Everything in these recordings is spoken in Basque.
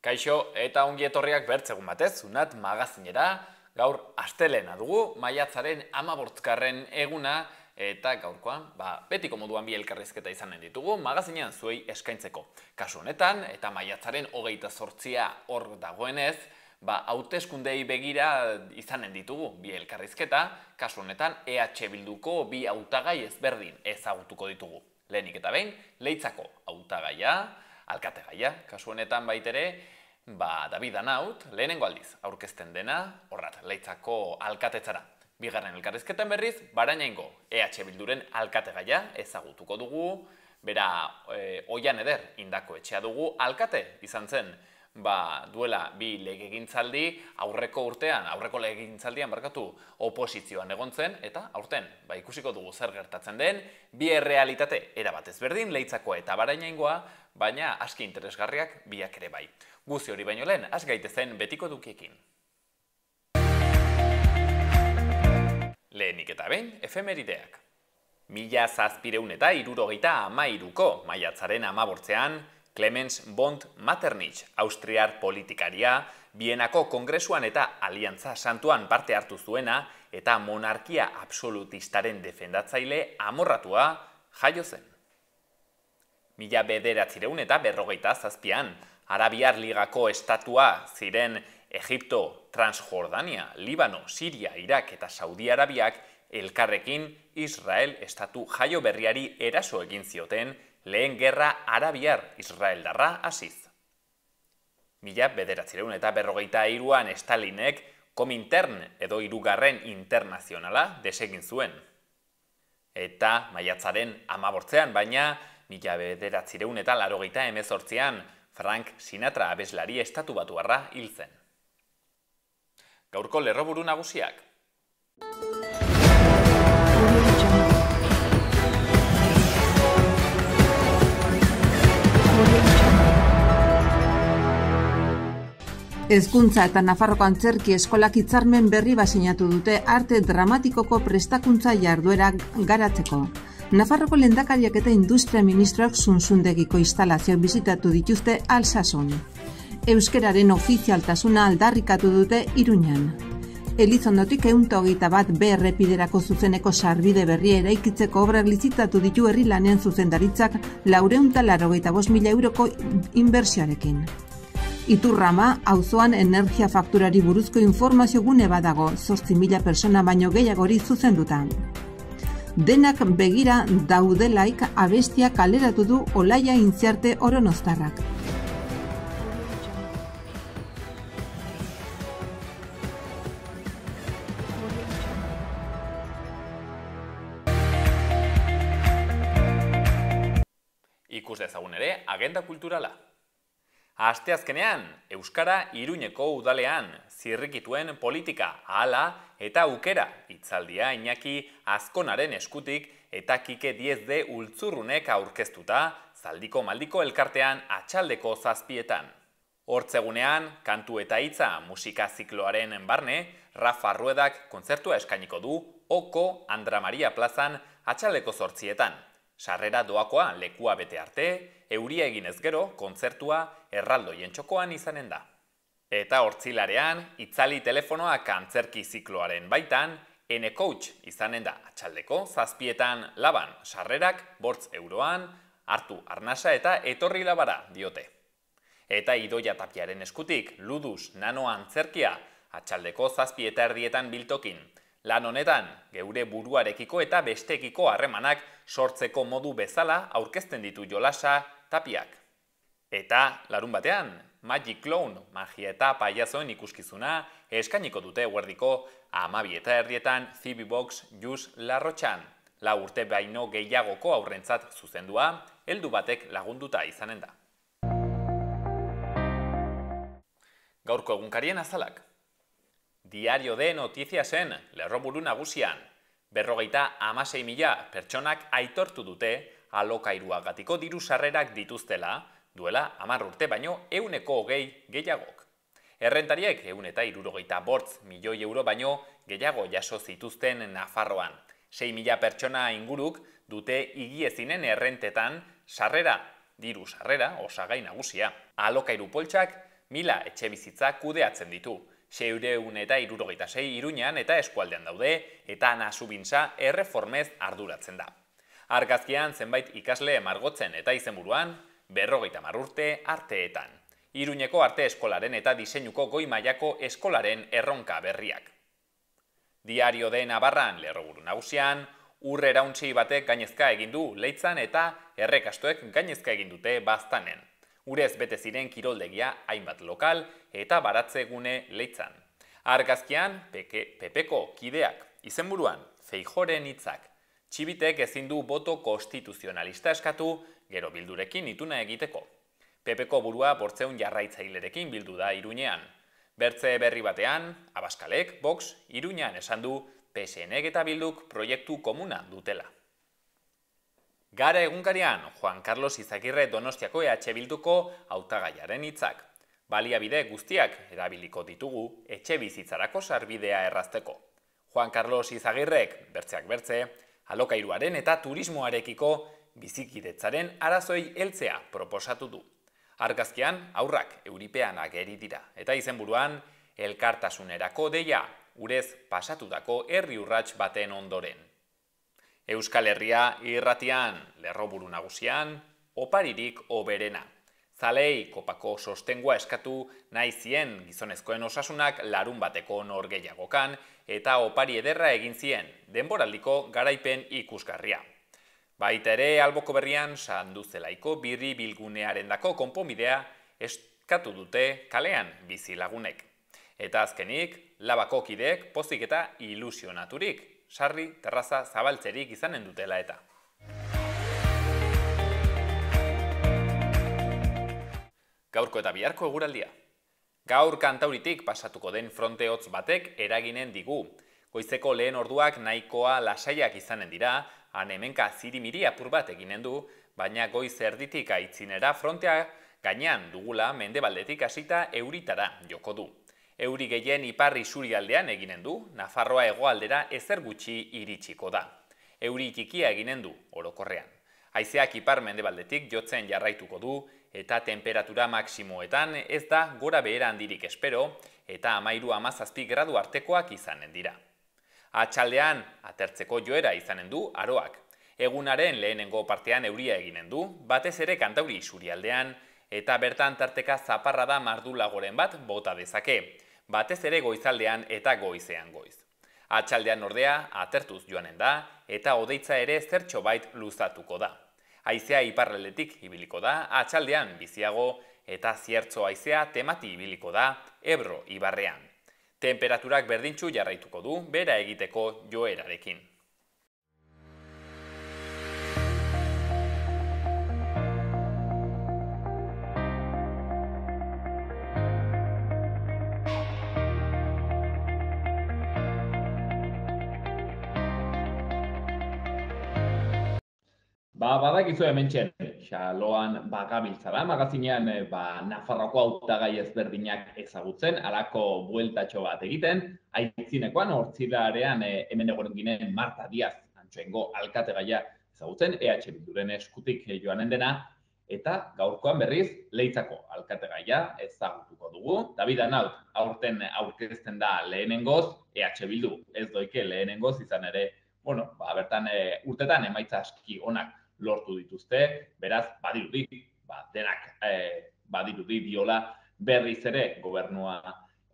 Kaixo eta ongi etorriak bertzegun batez, Zunat magazinera, gaur astelena dugu, maiatzaren 15. eguna, eta gaurkoan, betiko moduan bi elkarrizketa izanen ditugu, magazinean zuei eskaintzeko. Kasu honetan, eta maiatzaren 28 hor dagoenez, hauteskundei begira izanen ditugu bi elkarrizketa, kasu honetan EH Bilduko bi hautagai ezberdin ezagutuko ditugu. Lehenik eta behin, Leitzako hautagaia, alkategaia, kasu honetan baitere, David Anaut, lehenengo aldiz, aurkezten dena, horrat, Leitzako alkatetzara. Bigarren elkarrizketan berriz, Barañaingo EH Bilduren alkategaia ezagutuko dugu, bera Oian Eder Indako etxea dugu, alkate izan zen, duela bi legegintzaldi, aurreko legegintzaldian oposizioan egon zen, eta aurten, ikusiko dugu zer gertatzen den, bi errealitate erabat ezberdin, Leitzako eta Barañaingoa, baina aski interesgarriak biak ere bai. Guzi hori baino lehen, has gaitezen betiko dukiekin. Lehenik eta behin, efemerideak. 1773ko maiatzaren 15ean, Clemens Bond Metternich, austriar politikaria, Bienako Kongresuan eta Aliantza Santuan parte hartu zuena eta monarkia absolutistaren defendatzaile amorratua jaio zen. 1947an, Arabiar Ligako estatua ziren Egipto, Transjordania, Libano, Siria, Irak eta Saudi Arabiak elkarrekin Israel estatu jaio berriari eraso egin zioten lehen gerra Arabiar-Israeldarra hasiz. 1943an Stalinek Komintern edo Hirugarren Internazionala desegin zuen. Eta maiatzaren 15ean, baina 1988an Frank Sinatra abeslari estatubatuarra hil zen. Gaurko lerroburu nagusiak. Hezkuntza eta Nafarroko Antzerki Eskolak hitzarmen berri sinatu dute arte dramatikoko prestakuntza jarduerak garatzeko. Nafarroko lehendakariak eta industria ministroak Zunzundegiko instalazioak bisitatu dituzte Alsasun. Euskeraren ofizialtasuna aldarrikatu dute Iruñan. Elizondotik 121 B errepiderako zuzeneko sarbide berria eraikitzeko obrak lizitatu ditu herri lanean zuzendaritzak 485.000 euroko inbertsioarekin. Iturrama, auzoan energia fakturari buruzko informazio gune badago, 8.000 persona baino gehiagori zuzenduta. Denak begira daudelaik abestia kaleratu du Olaia Intziarte Oronoztarrak. Ikus dezagun ere, agenda kulturala. Asteazkenean, Euskara Iruñeko udalean, zirrikituen politika, ahala eta aukera, hitzaldia Iñaki Azkonaren eskutik eta Kike Diezde Ultzurrunek aurkeztuta, Zaldiko Maldiko elkartean atxaldeko 7etan. Hortzegunean, kantu eta hitza musika zikloaren barne, Rafa Ruedak kontzertua eskainiko du, Oko Andra Maria plazan atxaldeko 8etan. Sarrera doakoa lekua bete arte, euria eginez gero, kontzertua erraldoien txokoan izanen da. Eta hortzilarean, itzali telefonoak antzerki zikloaren baitan, N-Coach izanen da atxaldeko 7etan laban, sarrerak 5 euroan, hartu arnasa eta etorri labara diote. Eta Idoia Tapiaren eskutik, Ludus Nano Antzerkia, atxaldeko 7:30 biltokin. Lan honetan, geure buruarekiko eta bestekiko harremanak sortzeko modu bezala aurkezten ditu jolasa Tapiak. Eta, larun batean, Magic Clown, magia eta paiazoen ikuskizuna eskainiko dute eguerdiko 12:30 Zibibox Jus Larrotxan. 4 urte baino gehiagoko aurrentzat zuzendua, heldu batek lagunduta izanen da. Gaurko egunkarien azalak. Diario de Notiziasen lerroburu nagusian, 56.000 pertsonak aitortu dute alokairuagatiko diru sarrerak dituztela, duela 10 urte baino 120 gehiagok. Errentariek 165 milioi euro baino gehiago jaso zituzten Nafarroan. 6.000 pertsona inguruk dute higiezinen errentetan sarrera, diru sarrera, osagai nagusia. Alokairu poltsak 1000 etxe bizitza kudeatzen ditu. 676 Iruñean eta eskualdean daude, eta Nasubintza erreformez arduratzen da. Argazkian zenbait ikasle margotzen eta izenburuan, 50 urte arteetan. Iruñeko arte eskolaren eta diseinuko goi mailako eskolaren erronka berriak. Diario de Navarran lerroburu nagusian, urrerauntzi batek gainezka egin du Leitzan eta errekastoek gainezka egin dute Baztanen. Urez bete ziren kiroldegia hainbat lokal eta baratze gune Leitzan. Argazkian, PPko kideak, izenburuan, Feijóoren hitzak. Txibitek ezin du boto konstituzionalista eskatu, gero Bildurekin ituna egiteko. PPko burua 500 jarraitzailerekin bildu da Iruñean. Bertze berri batean, Abaskalek, Vox, Iruñean esan du PSNek eta Bilduk proiektu komuna dutela. Gara egunkarian, Juan Carlos Izagirre Donostiako EH Bilduko hautagaiaren hitzak. Baliabide guztiak erabiliko ditugu etxe bizitzarako sarbidea errazteko. Juan Carlos Izagirrek, bertzeak bertze, alokairuaren eta turismoarekiko bizikidetzaren arazoi heltzea proposatu du. Argazkian, haurrak euripean ageri dira, eta izenburuan, elkartasunerako deia, urez pasatutako herri urrats baten ondoren. Euskal Herria irratian, lerroburu nagusian, oparirik oberena. Zalei kopako sostengua eskatu nahi zien gizonezkoen osasunak larun bateko norgehiagokan eta opari ederra egin zien denboraldiko garaipen ikusgarria. Baita ere alboko berrian Sanduzelaiko birri bilgunearendako konponbidea eskatu dute kalean bizilagunek. Eta azkenik, Labako kideek pozik eta ilusionaturik, sarri terraza zabaltzerik izanen dutela eta. Gaurko eta biharko eguraldia. Gaur Kantauritik pasatuko den fronte hotz batek eraginen digu. Goizeko lehen orduak nahikoa lasaiak izanen dira, hemenka zirimiri apur bat eginen du, baina goiz erditik aitzinera frontea gainean dugula mendebaldetik hasita euritara joko du. Euri gehien ipar isurialdean eginen du, Nafarroa hegoaldera ezer gutxi iritsiko da. Euri txikia eginen du, orokorrean. Haizeak ipar mendebaldetik jotzen jarraituko du, eta temperatura maksimoetan ez da gora behera handirik espero, eta 13-17 gradu artekoak izanen dira. Atxaldean, atertzeko joera izanen du aroak. Egunaren lehenengo partean euria eginen du, batez ere Kantauri isurialdean, eta bertan tarteka zaparrada mardulagoren bat bota dezake, batez ere goizaldean eta goizean goiz. Atxaldean ordea, atertuz joanen da, eta hodeitza ere zertxo bait luzatuko da. Haizea iparraldetik ibiliko da, atxaldean biziago, eta ziertzo haizea temati ibiliko da, Ebro ibarrean. Temperaturak berdintsu jarraituko du, bera egiteko joerarekin. Badakizu hementxen, xaloan bagabiltzala, magazinean Nafarroko hautagai ezberdinak ezagutzen, halako bueltatxo bat egiten, aitzinekoan hortzilarean hemen egoren ginen Marta Diaz Antxoengo alkategaia ezagutzen, EH Bilduren eskutik joanen dena, eta gaurkoan berriz Leitzako alkategaia ezagutuko dugu. David Anaut aurten aurkezten da lehenengoz, EH Bildu ez doike lehenengoz izan ere, bertan urtetan emaitza aski onak lortu dituzte, beraz, badirudi, denak badirudi diola berriz ere gobernua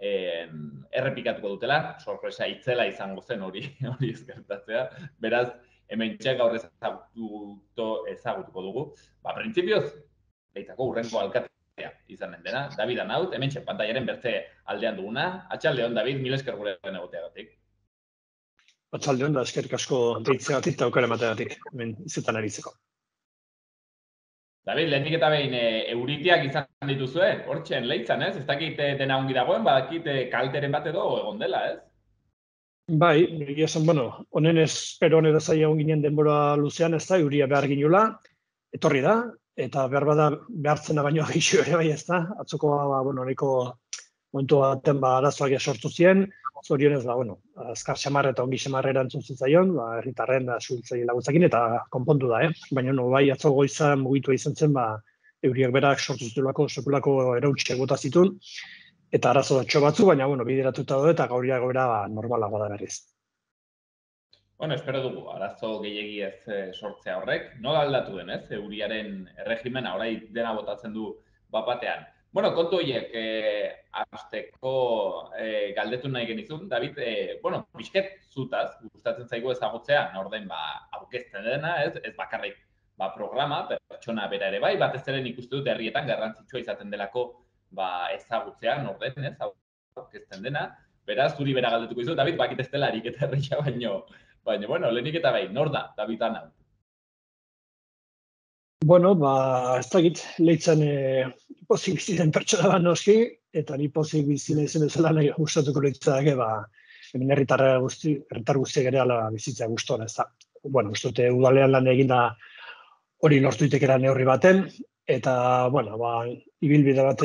errepikatuko dutela, sorpresa itzela izango zen hori ez gertatzea, beraz, hemen gaur ezagutuko dugu. Printzipioz, Leitzako urrengo alkatea izanen dena, David Anaut, hemen pantailaren bertze aldean duguna. Atxaldeon, David, mil esker gurean egoteagatik. Atxaldeon da, eskerrik asko deitzeagatik eta aukera emateagatik, hemen izetan aritzeko. David, lehenik eta behin euritiak izan dituzue, hortxen Leitzan, ez? Ez dakit dena ongi dagoen, badakit kalteren bat edo egon dela, ez? Bai, egia esan, honen espero honera zaila ginen denbora luzean, ez da, euria behar ginula, etorri da, eta behar bada behartzena baino gixo ere bai, ez da, atzoko, nahiko momentu baten arazoak sortu ziren, zorionez, azkar xamar eta ongi xamar erantzun zitzaion, herritarren da suhiltzaile laguntzakin eta konpondu da, baina bai atzo goiza mugitua izan zen, euriak berak sortu zitulako, sekulako erautxiak bota zituen, eta arazo batzu, baina, bideratuta daude eta gauria goera normalagoa da berriz. Bueno, espero dugu, arazo gehiegi ez sortzea horrek. Nola aldatu den, ez? Euriaren erregimena, orain dena botatzen du bapatean. Bueno, kontu horiek, hasteko galdetu nahi genizun, David, pixket zutaz, gustatzen zaigu ezagutzea, norden aurkezten dena, ez bakarrik programa, pertsona bera ere bai, batez ere nik uste dut herrietan garrantzitsua izaten delako ezagutzea, norden, ez, aurkezten dena. Beraz, zuri bera galdetuko izu, David, bakit ez dela ariketa erreia baina, lehenik eta bai, nor da, David Ana? Ez dakit, lehitzen pozik bizi den pertsona bat noski, eta ni pozik bizi nahi zen ezela nahi gustatuko lehitzadake, hemen herritar guztiak ere ala bizitza gustuan, ez da. Uste dute udalean lan egin da hori lortu itekera neurri baten, eta, ibilbide bat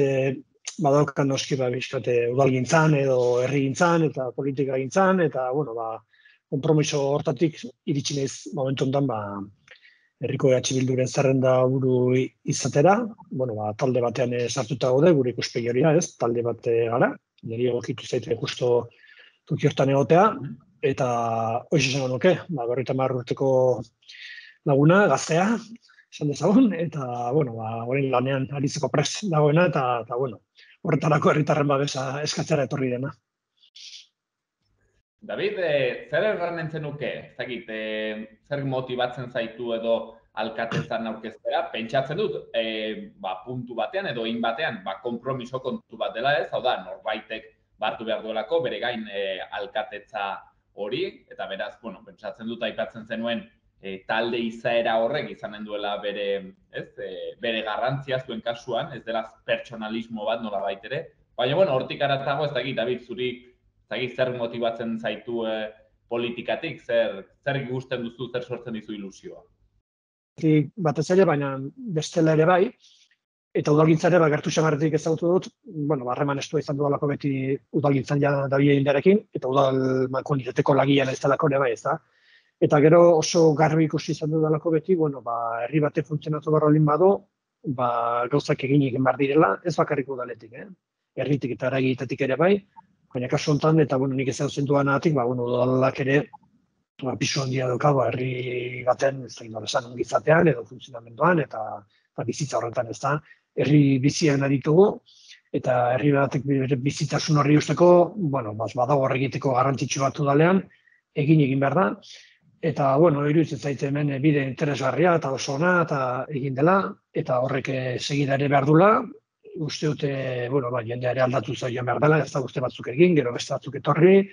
badaukan noski bizkate udalgintzan edo herrigintzan eta politikagintzan, eta, konpromiso hortatik iritsi naiz momentu honetan herriko Bilduren zerrenda buru izatera, talde batean sartuta gaude, gure ikuspegi hori da, ez, talde bat gara, niri egokitu zaite justo toki hortan egotea, eta hoiz esango nuke, 50 urteko laguna, gaztea, esan dezagun, eta, orain lanean aritzeko prest dagoena, eta, horretarako herritarren babesa eskatzera etorri dena. David, zer erran nuke? Zer motibatzen zaitu edo alkatetzan aurkeztera? Pentsatzen dut, puntu batean edo hein batean, konpromiso kontu bat dela ez, hau da, norbaitek hartu behar duelako, bere gain alkatetza hori, eta beraz, pentsatzen dut aipatzen zenuen talde izaera horrek izanen duela bere garrantzia zuen kasuan, ez dela pertsonalismo bat nolabait ere, baina, hortik aratago ez dakit, David, zuri zer motibatzen zaitu politikatik, zer gusten duzu, zer sortzen dizu ilusioa? Batez ere, baina bestela ere bai, eta udalgintza ere gertu xamarretik ezagutu dut, harreman estua izan dudalako beti udalgintzan dabie hildarekin, eta udal komunitateko lagian ez delako ere bai, ez da. Eta gero oso garbi ikusi izan dudalako beti, herri bate funtzionatu barra olin bado, gauzak egin behar direla, ez bakarrik udaletik, herritik eta eragitetik ere bai, baina kasu honetan, eta nik ezagutzen duanatik, udalak ere pisu handia daukago herri baten, ez da esan gizatean edo funtzionamenduan, eta bizitza horretan ez da. Herri bizian aditugu, eta herri batek bizitasun horri usteko, badago horregiteko garrantzitsu bat udalean, egin behar da. Eta, iruditzen zaite hemen bide interesgarria eta oso ona eta egin dela, eta horrek segida ere behar dula. Uste dute, jendea ere aldatu zaioan behar dela, ez da guzti batzuk egin, gero beste batzuk etorri,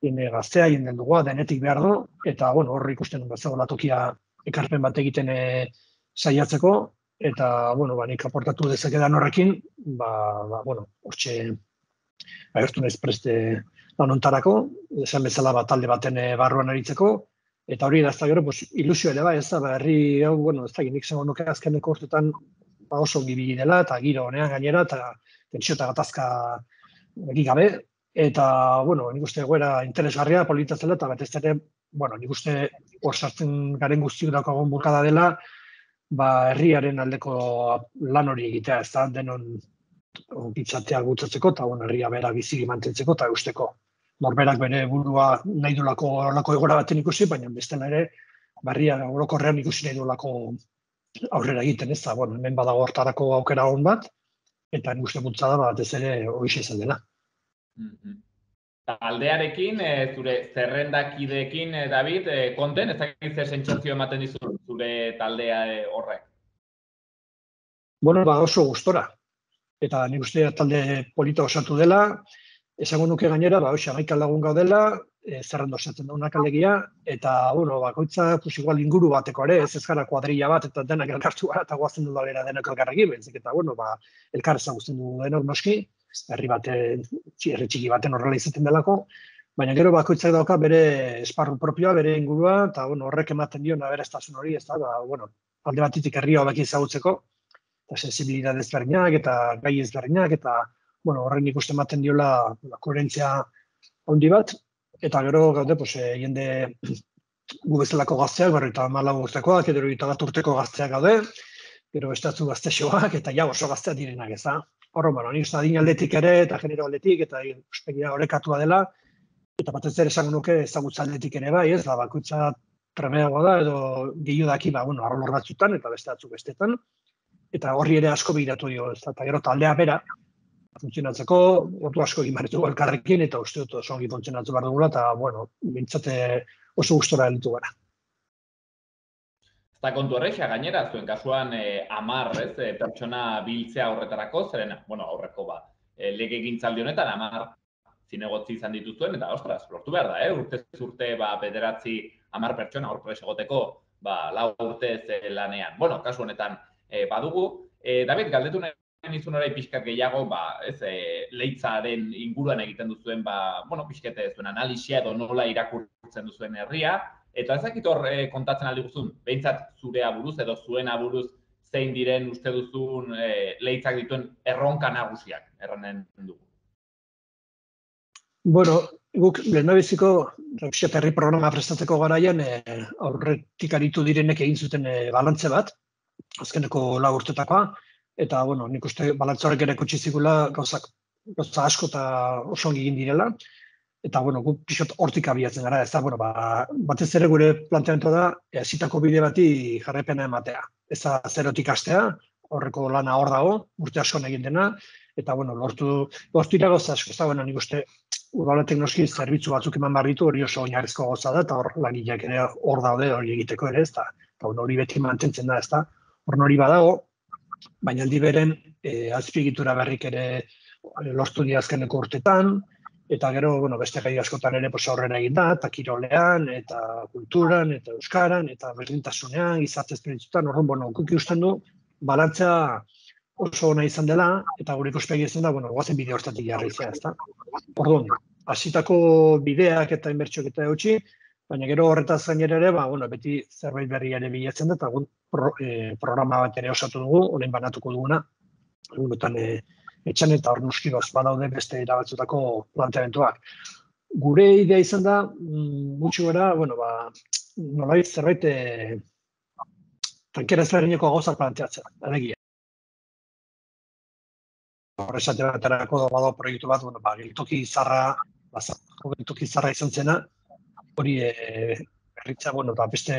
jende gaztea, jende heldua, denetik behar du, eta horri ikusten dut zegoela tokia ekarpen bat egiten saiatzeko, eta nik aportatu dezakedan horrekin, hortxe agertu naiz preste lan hontarako, esan bezala talde baten barruan aritzeko, eta hori da ez da gero ilusio ere bai, ez da, herri hau, ez da, nik zengo nuke azkeneko urtetan oso ongi dela, eta giro honean gainera, eta tentsio eta gatazka gabe, eta, nik uste egoera interesgarria, politatzela, eta batez ere, nik uste hor sartzen garen guztiuk daukagun bulkada dela, herriaren aldeko lan hori egitea, ez da, denon gitzatea gutzatzeko, eta herria bera biziki mantentzeko, eta usteko norberak bere burua nahi duelako egora baten ikusi, baina bestela ere, herria orokorrean ikusi nahi duelako aurrera egiten, ez da, hemen badago hortarako aukera hon bat, eta nik uste bultzada batez ere hoxe izan dela. Taldearekin, zure zerrendakideekin, David, konten, ez dakit zer sentsazio ematen dizu zure taldea horrek? Oso gustora. Eta nik uste talde polita osatu dela, esango nuke gainera, 11 lagun gaudela, zerrendo osatzen daunak alegia, eta, bakoitza, igual inguru bateko ere, ez gara kuadrilla bat, eta denak elkartu gara, eta guazen du dalera denak elkarrekin, bentzik, eta, elkar ezagutzen du denok noski, herri txiki baten horrela izaten delako, baina gero bakoitzak dauka bere esparru propioa, bere ingurua, eta, horrek ematen dio aberastasuna hori, ez da, alde batitik herria hobeki ezagutzeko, eta sensibilidade ezberdinak, eta gai ezberdinak, eta, horren ikusten ematen diola koherentzia handi bat, eta gero gaude, jende gu bezalako gazteak, 54 urtekoak, edo 21 urteko gazteak gaude, gero bestatzu gaztexoak, eta ja oso gazteak direnak, ez da. Horro, bueno, nik uste adin aldetik ere, eta genero aldetik, eta ikuspegia orekatua dela, eta batez ere esango nuke ezagutza aldetik ere bai, ez, da, bakoitza trebeagoa da, edo gehiago daki, arrolor batzutan, eta beste batzuk bestetan, eta horri ere asko begiratu dio, ez da, eta gero taldea bera, funtzionatzeko, ordu asko egin behar ditugu elkarrekin, eta uste dut oso ongi funtzionatu behar dugula, eta, bueno, bintzate oso gustora elitu gara. Eta kontu horreixa, gainera, zuen kasuan 10 pertsona biltzea horretarako, zeren, aurreko lege gintzaldi honetan 10 zinegotzi izan dituzuen, eta ostras, lortu behar da, urtez urte bederatzi 10 pertsona hor prez egoteko 4 urtez lanean. Kasu honetan badugu. David, galdetu nahi nizun orai pixkat gehiago, leitzaren inguruan egiten duzuen, pixkete zuen analisia edo nola irakurtzen duzuen herria, eta ezakit hor kontatzen aldi guztun, behintzat zurea buruz edo zuena buruz zein diren uste duzun leitzak dituen erronka nagusiak, erranen dugu. Guk lehendabiziko herri programa prestatzeko garaian aurretik aritu direnek egin zuten balantze bat, azkeneko 4 urtetakoa, eta nik uste balantze horrek ere kutsi zigula gauza asko eta oso ongi egin direla, eta guk pixot hortik abiatzen gara, ez da, batez ere gure planteamentua da, hasitako bide bati jarraipena ematea. Ez da zerotik hastea, horreko lana hor dago, urte asko egin dena, eta lortu dira gauza asko, ez da, nik uste udaletek noski zerbitzu batzuk eman behar ditu, hori oso oinarrizko gauza da, eta hor langileak ere hor daude hori egiteko ere, ez da, hori beti mantentzen da, ez da, hor nori badago, baina aldi beren azpiegitura berrik ere lortu dira azkeneko urtetan, eta gero, beste gai askotan ere aurrera egin da, eta kirolean, eta kulturan, eta euskaran, eta berdintasunean, gizarte esperientzutan, horren, guk ikusten du, balantzea oso ona izan dela, eta gure ikuspegi izan da, goazen bide hortatik jarri izan, ez da. Orduan, hasitako bideak eta inbertsioak eta eutxi, baina gero horretaz gainera ere, beti zerbait berri ere bilatzen da, eta programa bat ere osatu dugu, honen banatuko duguna, egunotan etxan eta hor nuskiroz badaude beste erabatzutako planteamentuak. Gure idea izan da, gutxi gara, nolabait zerbait tankera ezberdineko gauzak planteatzen, alegia. Horrezate baterako badago proiektu bat, geltoki zarra izan zena, hori berritza, eta beste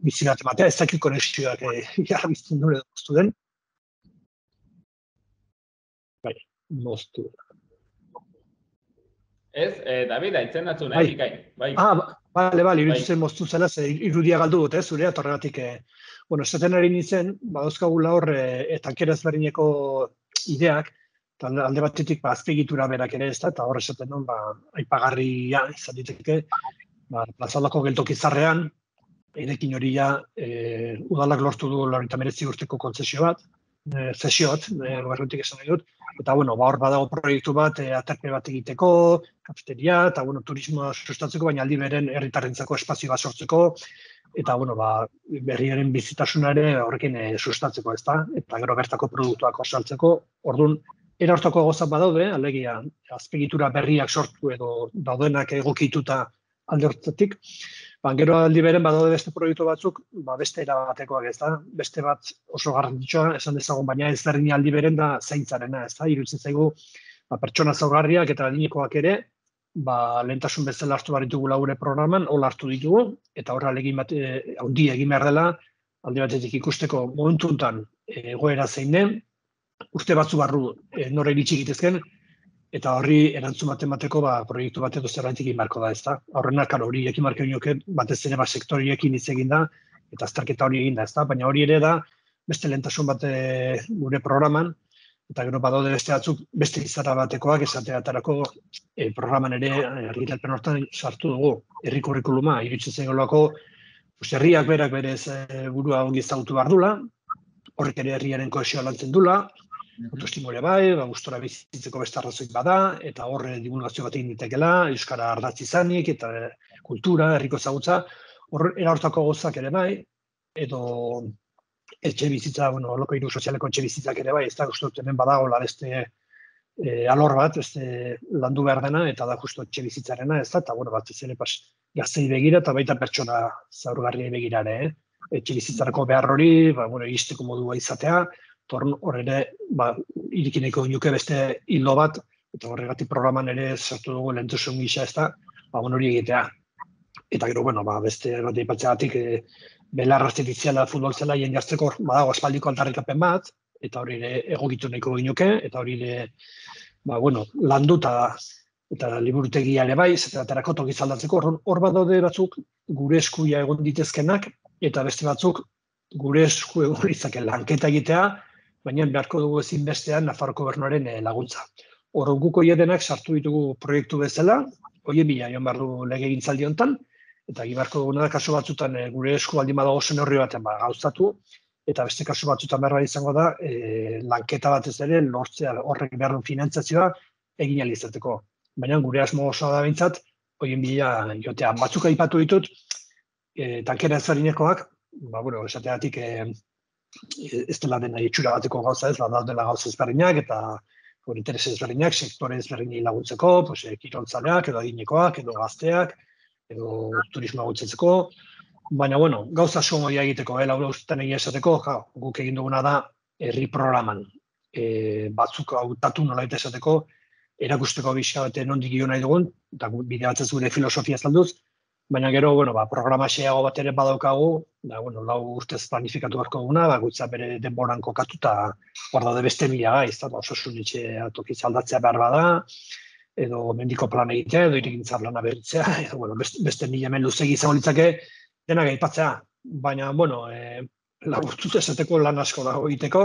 bizi bat ematea, ez dakit konexioak jarrizten dure doztu den. Bai, moztu. Ez, David, aitzen datzu, nahi, bikain. Bale, iruditzen moztu zela, irudia galdu dut, zurea, eta horregatik, esaten ari nintzen, badauzkagula hor, tankera ezberdineko ideak, alde batetik azpiegitura berak ere ez da, eta hor esaten duen, aipagarria izan diteke, plazaldako geltoki zarrean, erekin hori udalak lortu du 99 urteko kontzesio bat, zesioat, gobernutik esan nahi dut, eta hor badago proiektu bat, aterpe bat egiteko, kafeteria, eta turismoa sustatzeko, baina aldi beren herritarrentzako espazio bat sortzeko, eta berriaren bizitasuna ere horrekin sustatzeko, ez da, eta gero bertako produktuak osaltzeko, orduan, era hortako gozat badaude, alegia, azpiegitura berriak sortu edo daudenak egokituta alde hortatik, gero aldi beren badaude beste proiektu batzuk, beste erabatekoak ez da, beste bat oso garrantzitsua esan dezagun, baina ez berdin aldi beren da zaintzarena, ez da, iruditzen zaigu pertsona zaurgarriak eta adinekoak ere, lehentasun bezala hartu behar ditugu gure programan, hola hartu ditugu, eta horra legin bat handi egin behar dela, alde batetik ikusteko momentu honetan egoera zein den, urte batzu barru nora iritsi egitezken, eta horri erantzun bat emateko proiektu bat edo zerbait egin beharko da, ez da. Horrenak, hori ekin marko nioke, batez ere sektoriekin hitz egin da, eta azterketa hori egin da, ez da. Baina hori ere da, beste lehentasun bat gure programan, eta gero badaude beste batzuk, beste izara batekoak esateatarako programan ere, argitalpen hortan sartu dugu, herri kurrikuluma, iruditzen zaigolako, herriak berak berez burua ongi ezagutu behar dula, horrek ere herriaren kohesioa lantzen dula, autoestimoa bai, gustora bizitzeko beste arrazoik bada, eta horre divulgazio bat egin ditekela, euskara ardatz izanik, eta kultura, herriko ezagutza, era hortako gozak ere bai, edo etxe bizitza, alokoiru sozialeko etxe bizitzak ere bai, ez da uste dut hemen badagoela beste alor bat, beste landu behar dena, eta da justu etxe bizitzarena, ez da, eta bat ez ere gaztei begira, eta baita pertsona zaurgarriei begira ere, etxebizitzarako behar hori, iristeko modua izatea, hor ere, irikineko inuke beste hildo bat, eta horregatik programan ere sartu dugu lehentasun gisa ez da, hori egitea. Eta gero, beste bat eipatzeagatik, belar artifiziala futbol zela hien jartzeko badago aspaldiko aldarrikapen bat, eta hori ere egokitu nahiko ginuke, eta hori ere, landu eta liburutegia ere bai, zeraterako tokiz aldatzeko, hor badaude batzuk gure eskuia egon ditezkenak, eta beste batzuk gure esku egon ditzake lanketa egitea, baina beharko dugu ezinbestean Nafarroko Gobernuaren laguntza. Hor guk denak sartu ditugu proiektu bezala, hoien bila joan behar du legegintzaldi honetan, eta gibarko duguna da kasu batzutan gure esku baldin badago zen horri baten gauzatu, eta beste kasu batzutan behar izango da lanketa batez ere lortzea horrek behar duen finantzazioa egin alizateko. Baina gure asmo osoa da behintzat, hoien bila jotea. Batzuk aipatu ditut, tankera ezberdinekoak, esateagatik ez dela dena itxura bateko gauza ez, daudela gauza ezberdinak eta interes ezberdinak, sektore ezberdinei laguntzeko, kiroltzaleak, edo adinekoak, edo gazteak, edo turismoa gutxetzeko, baina, gauza asko modia egiteko, laura ustetan egia esateko, guk egin duguna da herri programan, batzuk hautatu nolabait esateko, erakusteko bizkabete nondik gio nahi dugun, eta bide batzez gure filosofia zalduz, baina gero, programa xeago bat ere badaukagu, lau urtez planifikatu beharko duguna, gutza bere denboran kokatu, eta hor daude beste mila gaiz, osasun etxe tokiz aldatzea behar bada, edo mendiko plan egitea, edo irigintza plana berritzea, edo beste mila hemen luzegi izango litzake denak aipatzea. Baina, laburtuz esateko lan asko dago egiteko,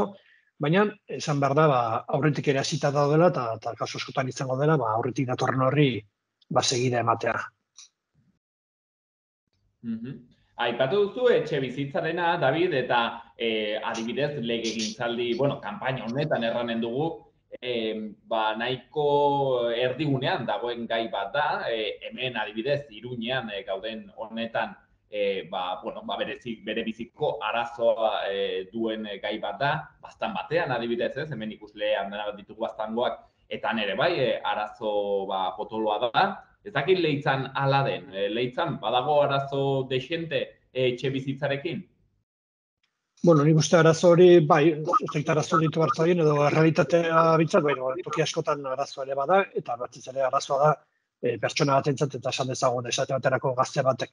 baina esan behar da, aurretik ere hasita daudela, eta kasu askotan izango dela, aurretik datorren horri segida ematea. Aipatu duzu etxe bizitzarena, David, eta adibidez legegintzaldi, kanpaina honetan erranen dugu, nahiko erdigunean dagoen gai bat da, hemen adibidez Iruñean gauden honetan bere biziko arazoa duen gai bat da, baztan batean adibidez ez, hemen ikuslean ditugu baztangoak, eta nere bai, arazo potoloa da. Ez dakit Leitzan ala den, Leitzan badago arazo dexente etxe bizitzarekin? Nik uste arazo hori, ez dakit arazo ditu hartzagin, edo realitatea bintzat, toki askotan arazoa ere bada, eta batez ere arazoa da pertsona bat entzat, eta esan dezagun esate baterako gazte batek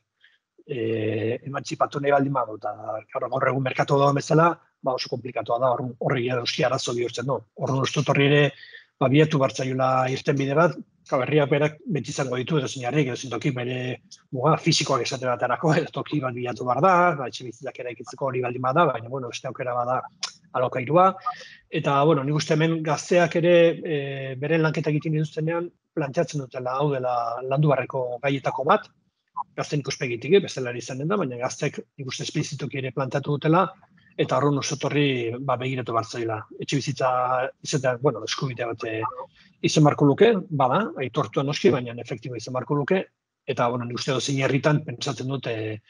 emantzipatu nahi baldin badu, eta gaur egun merkatu dagoen bezala, oso komplikatoa da, horri euski arazo bihurtzen du. Horren ustut horri ere, biatu bartzaiola irten bide bat, herriak berak beti izango ditu, edo zinarrik, edo zintoki bere fisikoak esate baterako, edo toki bat bilatu behar da, etxe bizitzak eraikitzeko hori baldin bada, baina, beste aukera bada alokairua. Eta, nik uste hemen gazteak ere beren lanketa egiten dituztenean, planteatzen dutela hau dela landu barreko gaietako bat, gazten ikuspegitik, bestelari izanen da, baina gazteak nik uste esplizituki ere planteatu dutela, eta horren osotorri begiratu bartzaila. Etxe bizitza izatea, eskubidea bat izan marko luke, aitortua noski, baina efektibo izan marko luke, eta nik uste dozin herritan pentsatzen dute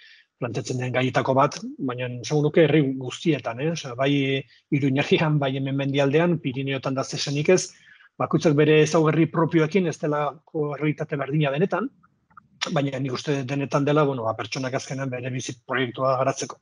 planteatzen den gaietako bat, baina esango nuke herri guztietan, bai Iruñean, bai hemen mendialdean, Pirineotan da zesenik ez, bakoitzak bere ezaugarri propioekin ez delako errealitate berdina denetan, baina nik uste denetan dela, pertsonak azkenan bere bizit proiektua garatzeko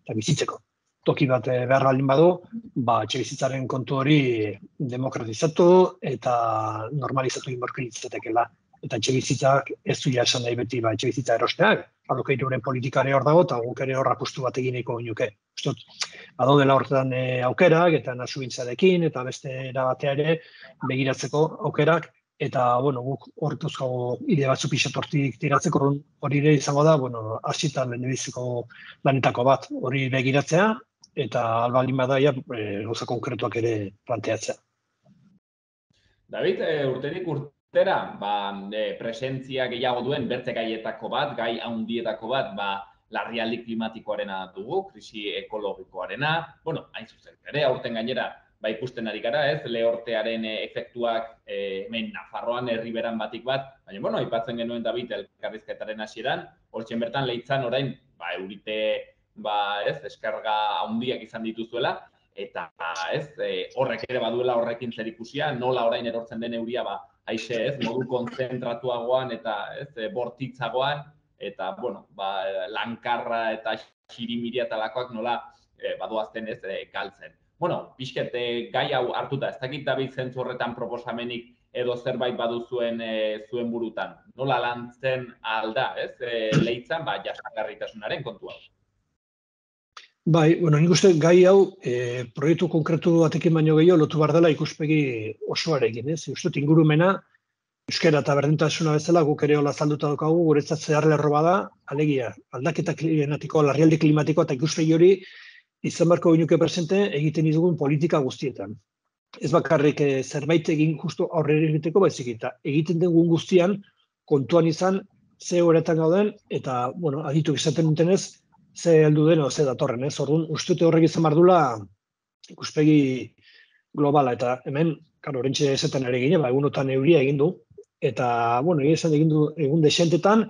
eta bizitzeko. Toki bat behar baldin badu, etxe bizitzaren kontu hori demokratizatu eta normalizatu inborko litzatekela. Eta etxe bizitzak ez du esan nahi beti etxe bizitza erosteak, alokairuren politikare hor dago, eta guk ere hor apustu bat egineko ginuke. Badaudela horretan aukerak, eta nasubintzarekin, eta beste erabatea ere begiratzeko aukerak, eta guk horretuzkago ide batzu pixatortik tiratzeko hori ere izango da, hasitan lehenbiziko lanetako bat hori begiratzea, eta albalin badaia gauza konkretuak ere planteatzea. David, urterik urtera, presentzia gehiago duen bertze gaietako bat, gai handietako bat, larrialdi klimatikoarena dugu, krisi ekologikoarena, hain zuzen ere, aurten gainera, ikusten ari gara, ez, lehortearen efektuak hemen Nafarroan herriberan batik bat, baina, aipatzen genuen David elkarrizketaren hasieran, hortzen bertan Leitzan orain, eurite, eskarga handiak izan dituzuela, eta horrek ere baduela horrekin zerikusia, nola orain erortzen den euria, haize, modu konzentratuagoan eta bortitzagoan, eta, lankarra eta txirimiria talakoak nola badoazten ez galtzen. Bueno, pixket gai hau hartuta, ez dakit dabil zentzu horretan proposamenik edo zerbait baduzuen zuen burutan. Nola lantzen alda, ez? Leitzan, jasangarritasunaren kontua. Bai, bueno, nik uste gai hau proiektu konkretu batekin baino gehiago lotu behar dela ikuspegi osoarekin, ez? Uste ingurumena, euskara eta berdintasuna bezala guk ere hola azalduta daukagu, guretzat zehar lerro bada, alegia, aldaketa klimatikoa, larrialdi klimatikoa eta ikuspegi hori izan beharko ginuke presente egiten dugun politika guztietan. Ez bakarrik zerbait egin justu aurrera egiteko, baizik eta egiten dugun guztian kontuan izan ze horretan gauden eta, bueno, aditu izaten dutenez, ze heldu den o ze datorren, ez? Orduan, ustute horrek izan bardula ikuspegi globala eta hemen, claro, orentxe ezetan ere gine, egunotan euria egin du eta, bueno, egin du egun desentetan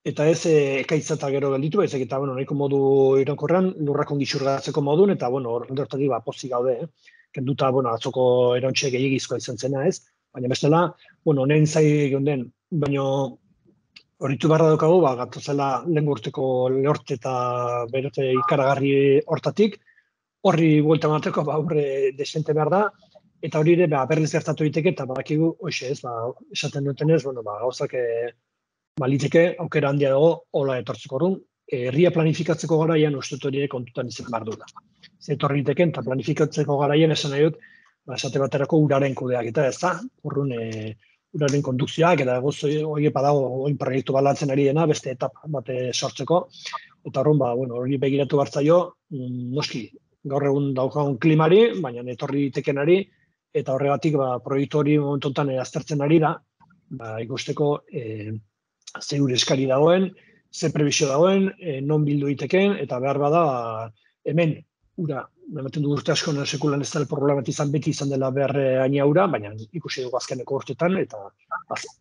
eta ez ekaitza eta gero gelditu, baizik eta, bueno, nahiko modu iraunkorrean lurrak ongi xurgatzeko modun eta, bueno, horretatik pozik gaude, kenduta, bueno, atzoko erontxe gehiagizkoa izan zena, ez? Baina bestela, bueno, honen zai den, baina horitu barra daukagu, gatozela lehen urteko lehorte eta berote ikaragarri hortatik, horri buelta mateko, aurre desente behar da, eta hori ere berriz gertatu diteke, eta badakigu, hoxe ez, esaten dutenez, bueno, gauzak baliteke, aukera handia dago, hola etortzeko orduan, herria planifikatzeko garaian uste hori ere kontutan izan behar duela. Zetorri diteken, eta planifikatzeko garaian esan nahi dut, esate baterako uraren kudeak eta ez da, urrun uraren kondukzioak, eta hori badago oin proiektu balantzen ari dena, beste etapa bate sortzeko, eta horren, hori begiratu bartzaio, noski, gaur egun daukagun klimari, baina etorri ditekenari, eta horregatik proiektu hori momentontan aztertzen ari da, ikusteko ze gure eskari dagoen, ze prebizio dagoen, non bildu diteken, eta behar bada hemen ura, ematen du urte asko sekulan ez dela problematizan beti izan dela behar aina ura, baina ikusi dugu azkeneko urtetan, eta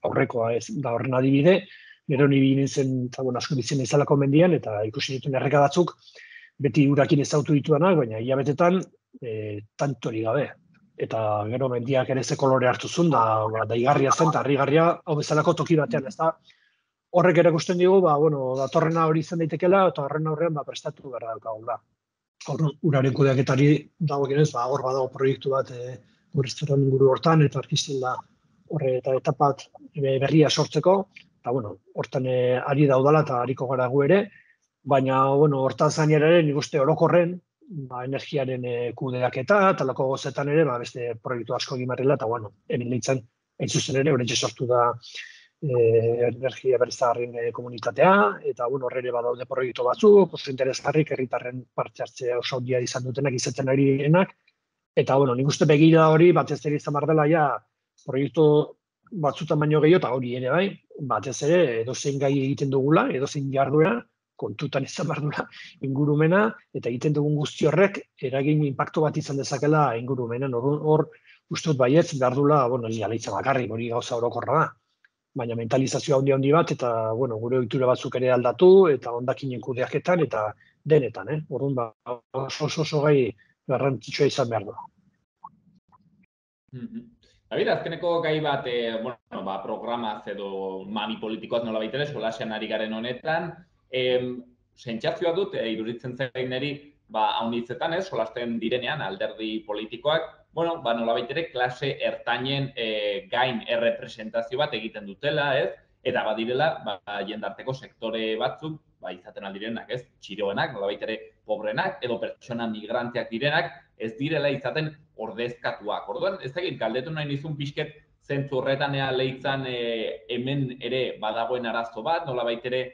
aurrekoa ez da horren adibide, nero nibi nintzen, asko ditzen izalako mendian, eta ikusi dituen erreka batzuk, beti urakin ezautu dituanak, baina hilabetetan tantori gabe. Eta gero mendiak ere ze kolore hartu zuen, da igarria zen, eta harrigarria hau bezalako toki batean, ez da, horrek erakusten digu, datorrena hori izan daitekela, eta horren aurrean prestatu behar daukagula. Uraren kudeaketari dagoenez, hor badago proiektu bat gure inguru hortan, eta arkizten da horre eta etapat berria sortzeko, eta hortan ari daudala eta hariko gara gu ere, baina hortan zainera ere nik uste orokorren, energiaren kudeaketa, eta lako gozetan ere, beste proiektu asko gimarrela, eta hemen nintzen, hain zuzen ere, horrentxe sortu da energia berriztagarrien komunitatea, eta horre ere badaude proiektu batzuk, oso interesgarrik, herritarren parte hartzea oso handia izan dutenak, izaten ari direnak, eta nik uste begira hori, batez ere izan behar dela, proiektu batzutan baino gehiago, eta hori ere bai, batez ere edozein gai egiten dugula, edozein jarduera, kontutan izan behar dula ingurumena, eta egiten dugun guzti horrek eragin inpaktu bat izan dezakela ingurumena. Hor, uste dut baietz behar dula, leitza bakarrik, hori gauza orokorra da. Baina mentalizazioa handi bat, eta gure ohitura batzuk ere aldatu, eta hondakinen kudeaketan, eta denetan. Orduan, oso gai garrantzitsua izan behar da. Azkeneko gai bat, programaz edo mami politikoaz nola baitere, solasean ari garen honetan, sentsazioa dut, iduritzen zain niri, haunitzetan solasten direnean alderdi politikoak, nola baitere klase ertainen gain errepresentazio bat egiten dutela, eta badirela, jendarteko sektore batzuk, izaten aldirenak, txiroenak, nola baitere pobrenak, edo pertsona migranteak direnak, ez direla izaten ordezkatuak. Orduan, ez dakit, galdetu nahi nizun pixket zentzu horretan leitzan hemen ere badagoen arazo bat, nola baitere,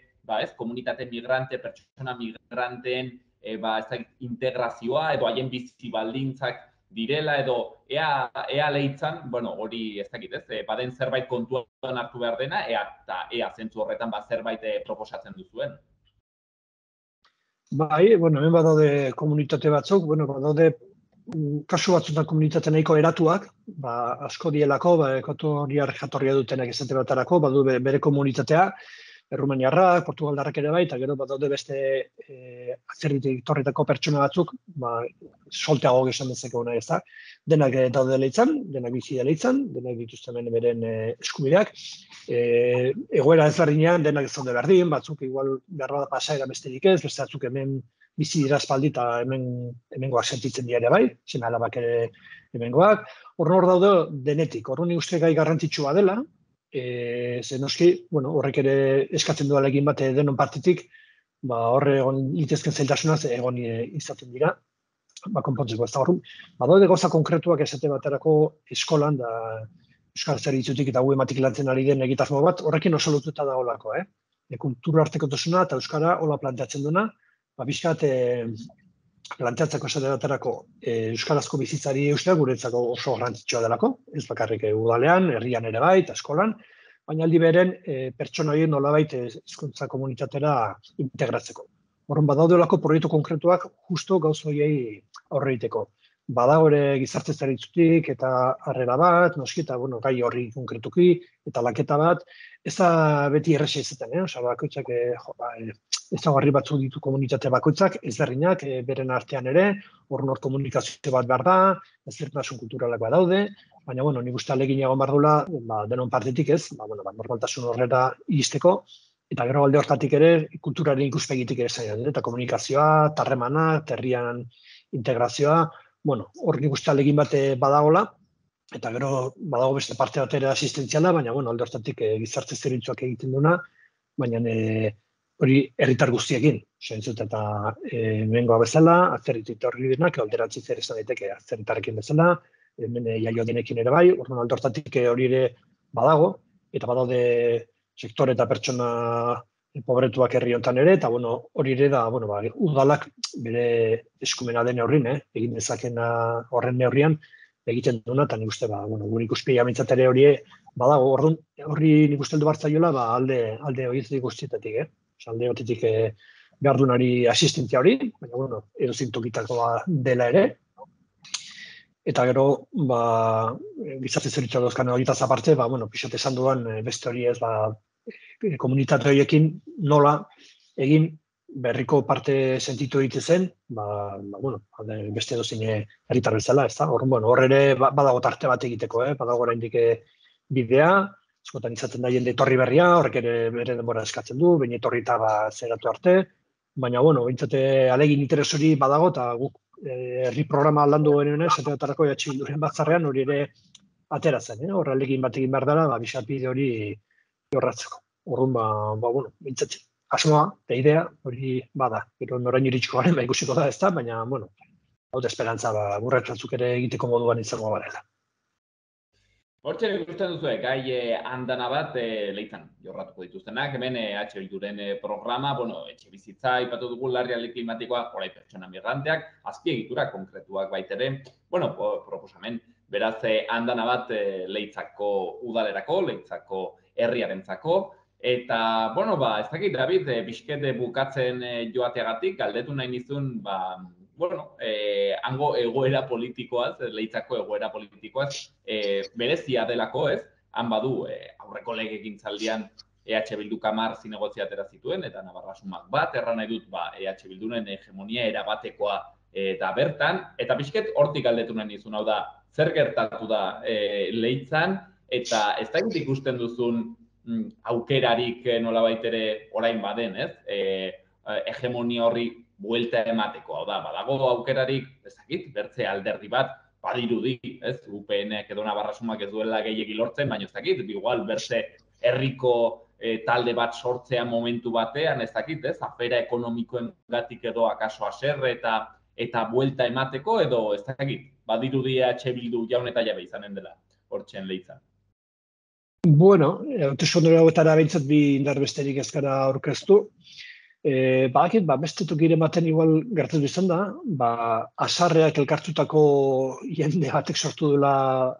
komunitate migrante, pertsona migranteen integrazioa edo haien bizi baldintzak direla edo ea leitzan, hori ez dakit, baden zerbait kontuan hartu behar dena, ea zentzu horretan zerbait proposatzen duzuen. Bai, hemen badaude komunitate batzuk, badaude kasu batzutan komunitate nahiko eratuak, asko dielako, ekotoriar jatorria dutenak izate batarako, badu bere komunitatea, Errumaniarrak, Portugaldarrak ere bai, eta gero bat daude beste atzerritik torritako pertsona batzuk, solteago esan dezakegu nahi, ez da. Denak daude leitzan, denak bizi da leitzan, denak dituzte hemen beren eskubideak. Egoera ezberdinean denak ez daude berdin, batzuk igual behar bada pasaera besterik ez, beste batzuk hemen bizi dira aspaldi eta hemengoak sentitzen dira ere bai, seme alabak ere hemengoak. Hor daude denetik, hor nik uste gai garrantzitsua dela, ze noski, horrek ere eskatzen du alegin bat denon partitik, horre egon litezken zailtasunaz egon izaten dira, konpontzeko ez da horren. Daude gauza konkretuak esate baterako eskolan, da Euskal Zerbitzutik eta ematik lantzen ari den egitasmo bat, horrekin oso lotuta dagoelako, kultura artekotasuna eta Euskara hola planteatzen duena, bizkat planteatzeko esate baterako euskarazko bizitzari eustea guretzako oso garrantzitsua delako, ez bakarrik udalean, herrian ere bai, eta eskolan, baina aldi beren pertsona horien nolabait hizkuntza komunitatera integratzeko. Horren badaudelako proiektu konkretuak justo gauza horiei aurre egiteko. Badago ere gizarte zerbitzutik eta harrera bat, noski eta gai horri konkretuki eta laketa bat, ez da beti erresa izaten, bakoitzak ezaugarri batzuk ditu komunitate bakoitzak, ezberdinak beren artean ere, hor komunikazio bat behar da, ezberdintasun kulturalak badaude, baina nik uste ahalegin egon behar dula, denon partetik ez, normaltasun horrela iristeko, eta gero alde hortatik ere kulturaren ikuspegitik ere zain, eta komunikazioa, tarremana, herrian integrazioa, hor nik uste ahalegin bat badagola, eta gero badago beste parte bat ere asistentziala, baina alde hortatik gizarte zerbitzuak egiten duna, baina hori herritar guztiekin, eta hemengoa bezala, atzerritik horri denak, alderantzi zer esan daiteke atzerritarrekin bezala, hemen jaio denekin ere bai, alde hortatik hori ere badago, eta badaude sektore eta pertsona pobretuak herri honetan ere, eta hori ere da, udalak bere eskumena den neurrin, egin dezaken horren neurrian, egiten duna, eta nik uste, gure ikuspegi amintzat ere hori badago, horri nik uste heldu bartzaiola, alde horietatik guztietatik, alde horretik behar dunari asistentzia hori, baina, edo zintokitakoa dela ere, eta gero, gizarte zerbitzua dozkan horietaz aparte, pixat esan duan beste hori ez, komunitate horiekin nola egin berriko parte sentitu egite zen, beste dozin herritar bezala, ez da? Hor ere badago tarte bat egiteko, badago oraindik bidea, askotan izaten da jende etorri berria, horrek ere bere denbora eskatzen du, baina etorri eta zeratu arte, baina, bintzate alegin interes hori badago, eta guk herri programa landu genuen, zateatarako Bilduren batzarrean hori ere ateratzen, horre alegin bat egin behar dara, bisat bide hori jorratzeko. Horren, bintzat, asmoa, eta idea, hori bada, gero noraino iritsiko garen, ikusiko da ez da, baina, hau da esperantza, burratzuk ere egiteko moduan izango garela. Hortzen ikusten duzu, gai handana bat leitzan jorratuko dituztenak, hemen Bilduren programa, etxe bizitza, ipatu dugu larrialdi klimatikoa, orai pertsona migranteak, azpiegitura konkretuak baitere, proposamen, beraz handana bat Leitzako udalerako, Leitzako herriarentzako, eta, ez dakit, David, bizkete bukatzen joateagatik, galdetu nahi nizun, hango egoera politikoaz, Leitzako egoera politikoaz, berezia delako ez, han badu aurreko legegintzaldian Bildu 10 zinegotzi atera zituen, eta Navarrasumak bat, erran nahi dut Bilduren hegemonia erabatekoa da bertan, eta pixket hortik galdetu nahi nizun, hau da, zer gertatu da Leitzan, eta ez da ikusten duzun aukerarik nolabait ere orain baden, ez? Hegemonia horri buelta emateko, hau da, badago aukerarik, ezakit, bertze alderdi bat, badirudi, ez? UPN-ek edo Navarrasumak ez duela gehiegi lortzen, baina ezakit, igual bertze herriko talde bat sortzea momentu batean, ezakit, ez? Afera ekonomikoen gatik edo akaso aserre eta buelta emateko, edo ezakit, badirudi Bildu jaun eta jabe izanen dela, hortzen Leitzan. Hauteskunde hauetara behintzat bi indar besterik ez gara aurkeztu. Badakit, beste tokiren baten igual gertatu izan da, asarreak elkartutako jende batek sortu dela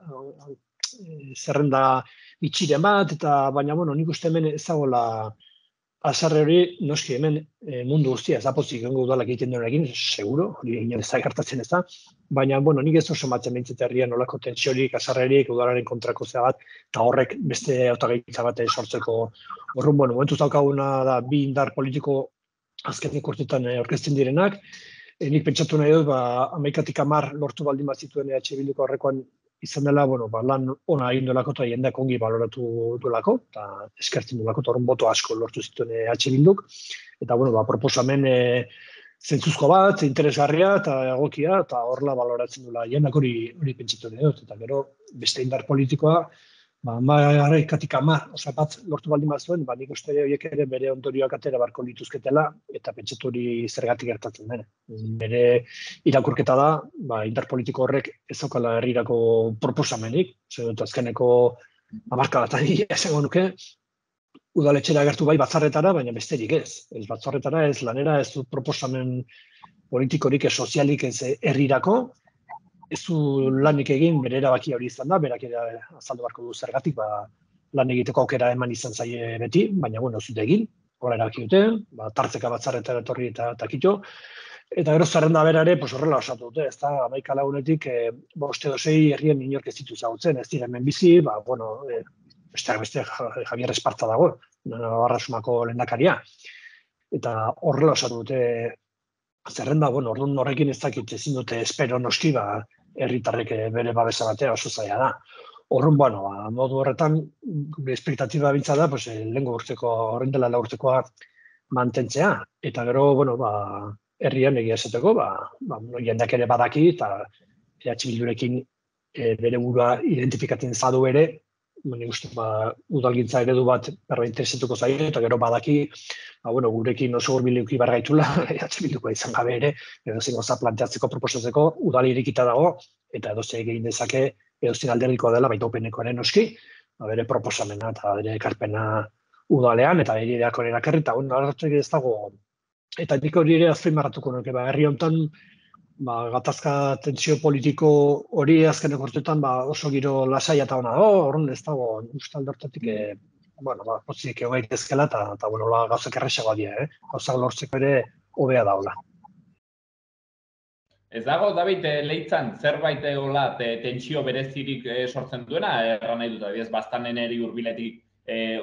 zerrenda itxiren bat, eta baina, nik uste hemen ezagola azarre hori, noski hemen mundu guztia, ez da pozik gongo udalak egiten duenekin, seguro, hori inoiz ez da gertatzen ez da, baina, bueno, nik ez oso matzen behintzat herrian nolako tentsiorik, azarrerik, udalaren kontrako zea bat, eta horrek beste hautagaitza bat sortzeko horren, bueno, momentuz daukaguna da bi indar politiko azkenik urtetan aurkezten direnak, nik pentsatu nahi dut, 11tik 10 lortu baldin bat zituen EH Bilduko horrekoan izan dela, bueno, lan ona egin duelako eta jendeak ongi baloratu duelako, eta eskertzen duelako, eta horren boto asko lortu zituen EH Bilduk, eta, bueno, proposamen zentzuzko bat, interesgarria eta egokia, eta horrela baloratzen duela jendeak hori pentsatu nahi dut, eta gero beste indar politikoa, 11tik 10 osa bat lortu baldin bat zuen, nik uste horiek ere bere ondorioak atera barko lituzketela, eta pentsatu hori zergatik gertatzen den. Bere irakurketa da, indar politiko horrek ez daukala herrirako proposamenik, dut azkeneko hamarkadatan esango nuke, udaletxera agertu bai batzarretara, baina besterik ez. Ez batzarretara, ez lanera, ez du proposamen politikorik, ez sozialik, ez herrirako, ez du lanik egin, bere erabaki hori izan da, berak ere azaldu beharko du zergatik, lan egiteko aukera eman izan zaie beti, baina, bueno, zute egin, hola erabaki dute, tartzeka batzarretara etorri eta takito, eta gero zerrenda berare, horrela osatu dute, ez da, 11 lagunetik, 5 edo 6 herrien inork ez ditu ezagutzen, ez dira hemen bizi, beste Javier Espartza dago, Navarra-Sumako lehendakaria, eta horrela osatu dute zerrenda, orduan horrekin ez dakit ezin dute espero noski, herritarrek bere babesa batea oso zaila da. Horren, modu horretan, gure espektatiba bintza da, lehenko urteko, horren dela urtekoa mantentzea. Eta gero, herrian egia esateko, jendeak ere badaki, eta EH Bildurekin bere burua identifikatzen zadu ere, nik uste, udalgintza eredu bat berba interesatuko zaio, eta gero badaki, gurekin oso hurbiluki behar gaitula, EH Bildukoa izan gabe ere, edozein gauza planteatzeko, proposatzeko, udal irekita dago, eta edozein egin dezake, edozein alderdikoa dela, baita openekoaren noski, bere proposamena eta bere ekarpena udalean, eta bere ideako nerak herri, eta hartu ez dago, eta nik hori ere azpimarratuko nuke, herri honetan, gatazka tentsio politiko hori azkeneko urteetan oso giro lasaia eta ona dago, horren ez dago uste aldortatik, potzik egon gaitezkela eta gauzak erresagoa dira, gauzak lortzeko ere hobea daula. Ez dago, David, Leitzan zerbait egola tentsio berezirik sortzen duena, erran nahi dut, ez bastanen eri hurbiletik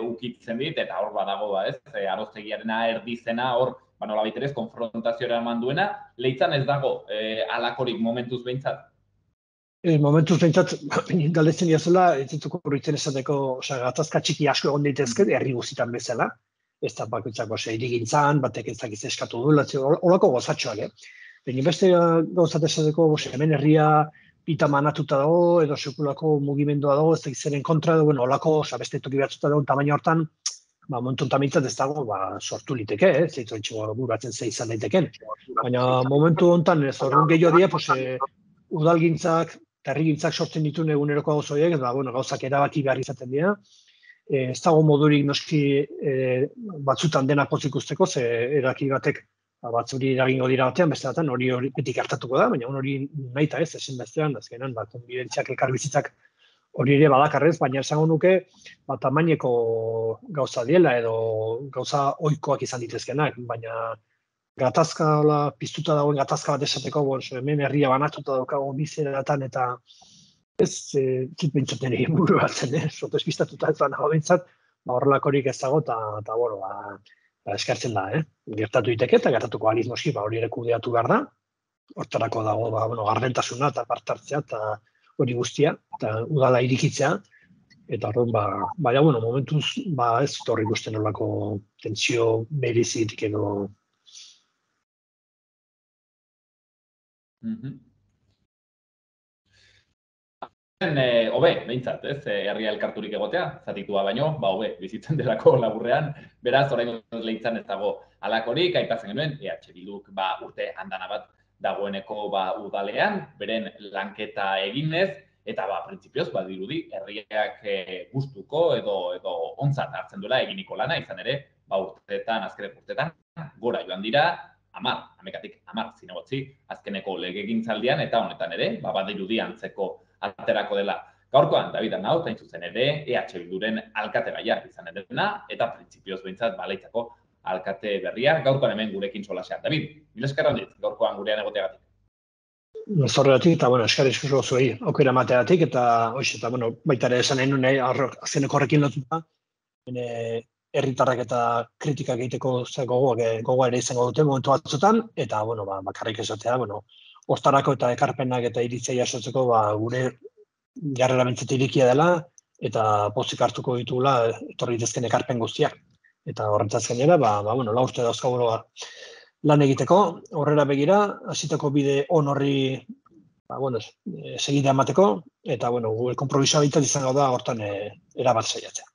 ukitzen dit, eta hor badago, aroztegiarena erdizena, hor, nolabait ere konfrontazioa eman duena, Leitzan ez dago alakorik momentuz behintzat? Momentuz behintzat, galdetzen diazela, ez dituko horretzen esateko, gatazka txiki asko egon daitezke, herri guztitan bezala, ez da bakoitzak irigintzan, batek ez dakiz eskatu duela, horako gozatxoak, Baina beste gauzat esateko, hemen herria pita manatuta dago, edo sekulako mugimendua dago, ez dakizaren kontra, horako beste toki batzuta dago, tamaina hortan, momentu hontan ez dago sortu liteke, zeitu entxego buratzen ze izan daiteken. Baina momentu hontan ez horren gehiago dira, udalgintzak, herrigintzak sortzen dituen eguneroko gauzoiek, gauzak erabaki behar izaten dira. Ez dago modurik noski batzutan denak pozik usteko, ze eraki batek batzuri eragingo dira batean, beste batean hori betik hartatuko da, baina hori nahi eta ez, ezin bestean, azkenan, konbidentziak elkarbizitzak hori ere badakarrez, baina esango nuke tamaineko gauza diela edo gauza ohikoak izan ditezkenak, baina gatazka, piztuta dagoen gatazka bat esateko, hemen herria banatuta daukago bizeratan eta ez zit bentsaten egin buru batzen, soto espistatuta ez nago bentsat, horrelakorik ez dago eta eskartzen da, gertatu diteke eta gertatuko aliz noski, hori ere kudeatu behar da, hortarako dago gardentasuna eta partartzea eta hori guztia, eta udala irikitzea, eta horren, momentuz, ez horri guztien horrelako tentsio berezitik edo. Hobe, behintzat, herria elkarturik egotea, zatitua baino, hobe, bizitzen delako laburrean, beraz, orain Leitzan ez dago alakorik, aipatzen genuen, EH Bilduk urte handana bat dagoeneko udalean, beren lanketa eginez, eta printzipioz, dirudi, herriak gustuko edo ontzat hartzen duela eginiko lana, izan ere, urteetan, azkenek urteetan, gora joan dira, 10 zinegotzi, azkeneko legegintzaldian, eta honetan ere, badirudi antzeko aterako dela. Gaurkoan, David Arnaut, hain zuzen ere, EH Bilduren alkategaia izan edena, eta printzipioz behintzat Leitzako alkate berria, gaurkoan hemen gurekin solasean. David, mila esker handiz, gaurkoan gurean egoteagatik. Zorregatik, eta, eskari eskusko zuei, aukera mateatik, eta, eta, baita ere esan nahi azkeneko horrekin lotuta, herritarrak eta kritika egiteko gogoa ere izango dute momentu batzutan, eta, bakarrik esatea, ostarako eta ekarpenak eta iritzia jasotzeko, gure jarrera bintzete irikia dela, eta pozik hartuko ditugula etorri dezken ekarpen guztiak. Eta horretzaz gainera, lau urte dauzkagu lan egiteko, horrela begira, hasitako bide on horri segidea emateko, eta, gure konpromisoa bintzat izango da hortan erabat saiatzea.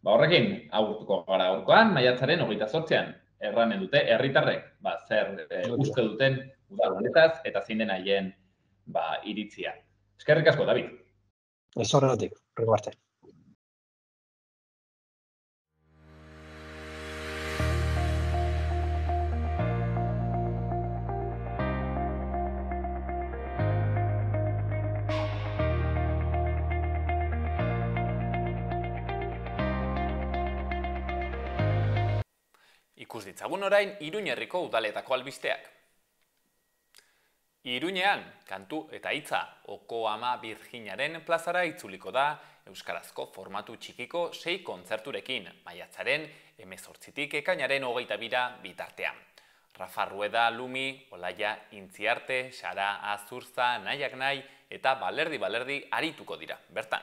Horrekin, agurtuko gara gaurkoan, maiatzaren 28an, erranen dute herritarrek, zer uste duten udal honetaz eta zein den haien iritzia. Eskerrik asko, David. Ez horregatik, horrego arte. Ikus ditzagun orain Iruñe herriko udaletako albisteak. Iruñean, kantu eta hitza Oko Ama Birjinaren plazara itzuliko da euskarazko formatu txikiko 6 kontzerturekin, maiatzaren 18tik ekainaren 22 bitartean. Rafa Rueda, Lumi, Olaia Intziarte, Sara Azurza, Nahiak Nahi eta Balerdi arituko dira, bertan.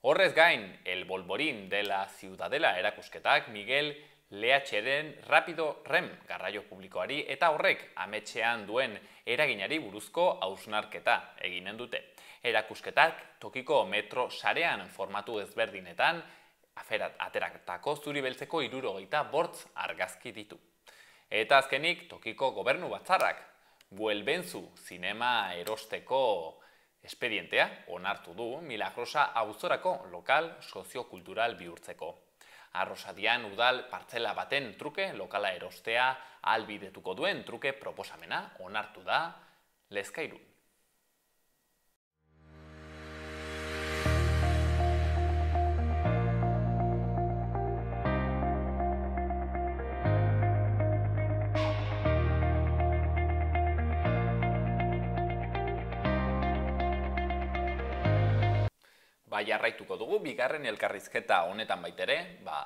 Horrez gain, El Bolborín de la Ciudadela erakusketak Miguel LHren Rapido Rem garraio publikoari eta horrek ametxean duen eraginari buruzko hausnarketa eginen dute. Erakusketak tokiko metro sarean formatu ezberdinetan ateratako zuri beltzeko 75 argazki ditu. Eta azkenik tokiko gobernu batzarrak Buelbenzu zinema erosteko espedientea onartu du Milagrosa auzorako lokal soziokultural bihurtzeko. Arrosadian udal partzela baten truke lokala erostea ahalbidetuko duen truke proposamena onartu da Lezkairun. Jarraituko dugu, bigarren elkarrizketa honetan baitere,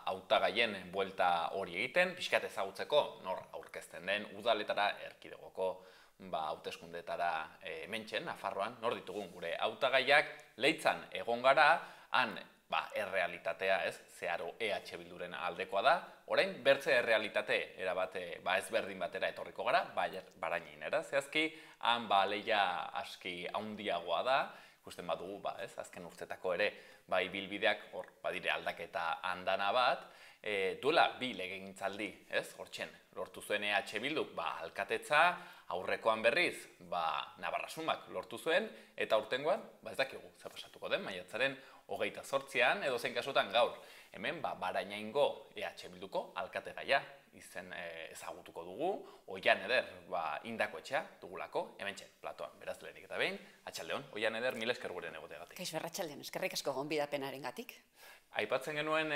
hautagaien buelta hori egiten, pixkat ezagutzeko nor aurkezten den udaletara erkidegoko hauteskundetara hementxen, Nafarroan, nor ditugun gure hautagaiak, Leitzan egon gara, han errealitatea, zeharo EH Bilduren aldekoa da, orain bertze errealitate erabate ezberdin batera etorriko gara, Barainera, zehazki, han lehia aski haundiagoa da, ikusten badugu, azken urtetako ere, bilbideak hor badire aldaketa handana bat, duela 2 legegintzaldi, hortxen, lortu zuen EH Bilduk, alkatetza, aurrekoan berriz, Nabarrasumak lortu zuen, eta urtengoan, ez dakigu, zer pasatuko den, maiatzaren 28an, edo zein kasutan gaur, hemen, Barainaingo EH Bilduko alkategaia izen ezagutuko dugu, Oian Eder, indako etxea dugulako, hementxe, platoan, beraz lehenik eta behin, atxaldeon, Oian Eder, mila esker guren egoteagatik. Kaixo, arratsaldeon, eskerrik asko gonbidapenaren gatik. Aipatzen genuen,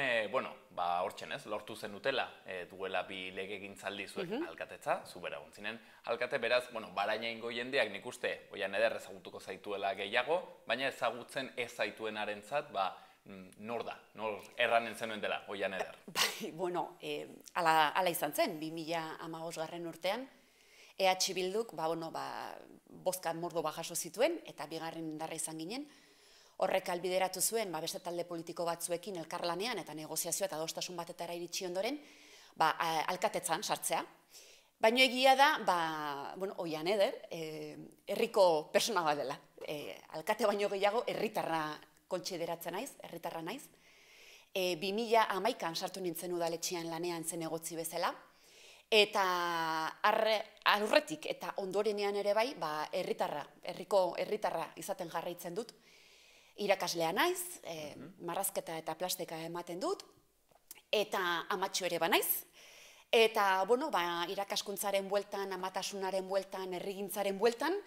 hortxen lortu zen utela, duela 2 legegintzaldi zuek alkatetza, zubera gontzinen alkate, beraz, Barainaingo jendeak nik uste, Oian Eder ezagutuko zaituela gehiago, baina ezagutzen ez zaituenarentzat, nor da, nor erranen zenuen dela, Oian Eder? Ala izan zen, 2015 urtean, EH Bilduk, bozka mordo jaso zituen, eta bigarren indarra izan ginen, horrek albideratu zuen, beste talde politiko batzuekin elkarlanean, eta negoziazioa eta adostasun batetara iritsi ondoren, alkatetzan sartzea. Baina egia da, Oian Eder, herriko persona bat dela. Alkate baino gehiago, herritarra kontsideratzen naiz, herritarra naiz. 2011an sartu nintzen udaletxean lanean zen egotzi bezala, eta aurretik eta ondorenean ere bai, herriko herritarra izaten jarraitzen dut. Irakaslea naiz, marrazketa eta plastika ematen dut, eta amatxo ere banaiz. Eta, irakaskuntzaren bueltan, amatasunaren bueltan, herrigintzaren bueltan,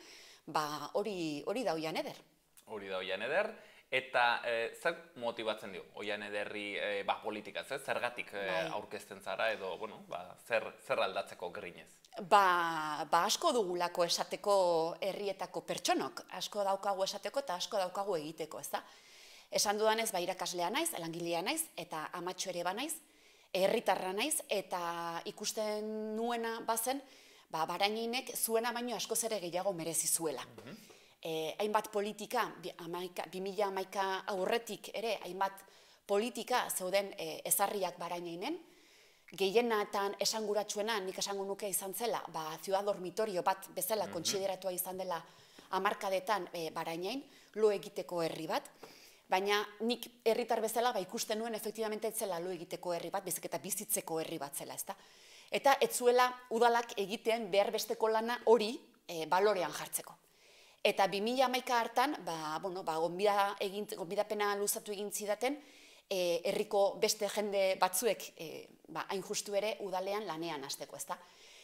hori da Oian Eder. Hori da Oian Eder, Eta zer motibatzen dio, Oian Ederri politikaz, zergatik aurkezten zara edo, zer aldatzeko grinez? Asko dugulako esateko herrietako pertsonok, asko daukagu esateko eta asko daukagu egiteko, ez da? Esan dudanez, irakaslea naiz, langilea naiz, eta amatxo ere banaiz, herritarra naiz, eta ikusten nuena bazen, Baraininek zuena baino askoz ere gehiago merezi zuela. Hainbat politika, 2011 aurretik ere, hainbat politika zeuden ezarriak Baraininen, gehienetan esanguratsuena, nik esango nuke izan zela, ciudad dormitorio bat bezala kontsideratua izan dela hamarkadetan Barainain, lo egiteko herri bat, baina nik herritar bezala ikusten nuen efektibamente ez zela lo egiteko herri bat, bezik eta bizitzeko herri bat zela, ezta? Eta ez zuela udalak egiten behar besteko lana hori balorean jartzeko. Eta 2011 hartan, gonbidapena luzatu egin zidaten, herriko beste jende batzuek, hain justu ere, udalean lanean hasteko, ezta?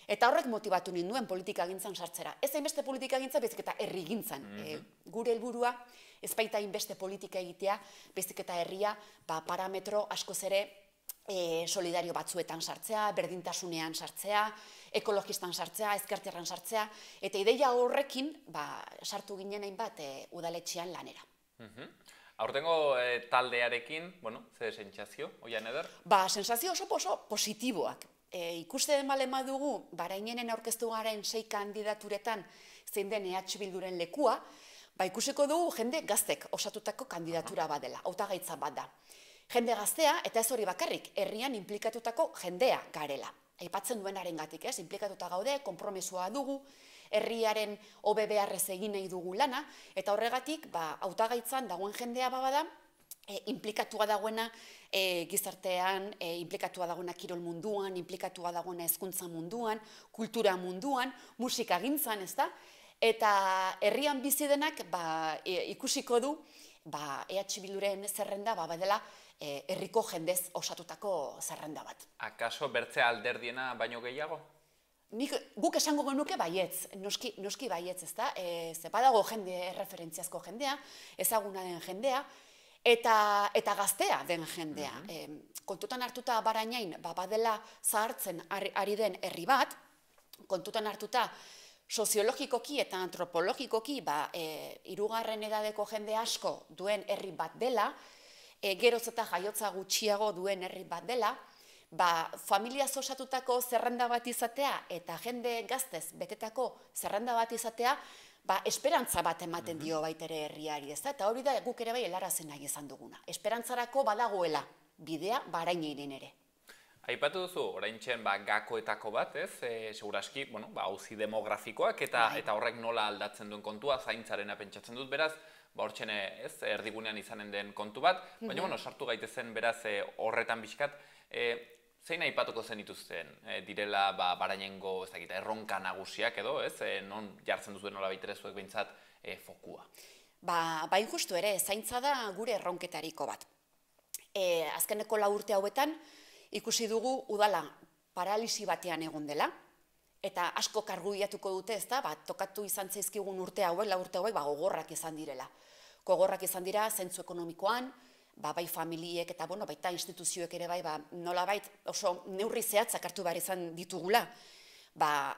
Eta horrek motibatu ninduen politika gintzan sartzera. Ez hainbeste politika gintza, bezik eta herri gintzan. Gure helburua, ez baita hainbeste politika egitea, bezik eta herria parametro askoz ere solidario batzuetan sartzea, berdintasunean sartzea, ekologistan sartzea, ezkertiarran sartzea, eta ideia horrekin sartu ginen hainbat udaletxean lanera. Aurtengo taldearekin, ze sentsazio, Oian Eder? Sentsazio oso positiboak. Ikusten balen badugu, Barainenen aurkeztu garen 6 kandidaturetan zein den EH Bilduren lekua, ikusiko dugu jende gaztek osatutako kandidatura bat dela, hautagaitza bat da. Jende gaztea, eta ez hori bakarrik, herrian inplikatutako jendea garela. Aipatzen duenarengatik, inplikatuta gaude, konpromesua dugu, herriaren hobe beharrez egin nahi dugu lana, eta horregatik, hautagaitzan dagoen jendea bada, inplikatua dagoena gizartean, inplikatua dagoena kirol munduan, inplikatua dagoena hezkuntza munduan, kultura munduan, musika gintzan, ez da? Eta herrian bizi denak ikusiko du EH Bilduren zerrenda badela herriko jendez osatutako zerrenda bat. Akaso bertzea alderdiena baino gehiago? Guk esango genuke baietz, noski baietz, ez da? Ze badago jende, referentziazko jendea, ezaguna den jendea, eta gaztea den jendea. Kontutan hartuta Barainain, badela zahartzen ari den herri bat, kontutan hartuta soziologikoki eta antropologikoki 3. edadeko jende asko duen herri bat dela, geroz eta jaiotza gutxiago duen herri bat dela, familiaz osatutako zerrenda bat izatea eta jende gaztez betetako zerrenda bat izatea, esperantza bat ematen dio baitere herriari, ez da? Eta hori da guk ere helarazi nahi izan duguna. Esperantzarako badagoela bidea Baraininen ere. Aipatu duzu, oraintxen gakoetako bat, ez? Seguraski, auzi demografikoak eta horrek nola aldatzen duen kontua, zaintzarena pentsatzen dut, beraz, hortxen erdigunean izanen den kontu bat, baina sartu gaitezen beraz horretan bizkat, zein aipatuko zenituzten direla Barainengo erronka nagusiak edo, non jartzen duzuen nola baitere zuek behintzat fokua? Injustu ere, zaintza da gure erronketariko bat. Azkeneko 4 urte hauetan, ikusi dugu udala paralisi batean egon dela, eta asko karguiatuko dute, ez da, tokatu izan zaizkigun urte hauek, 4 urte hauek, gogorrak izan direla. Gogorrak izan dira, zentzu ekonomikoan, bai familiek eta baita instituzioek ere nolabait oso neurri zehatzak hartu behar izan ditugula,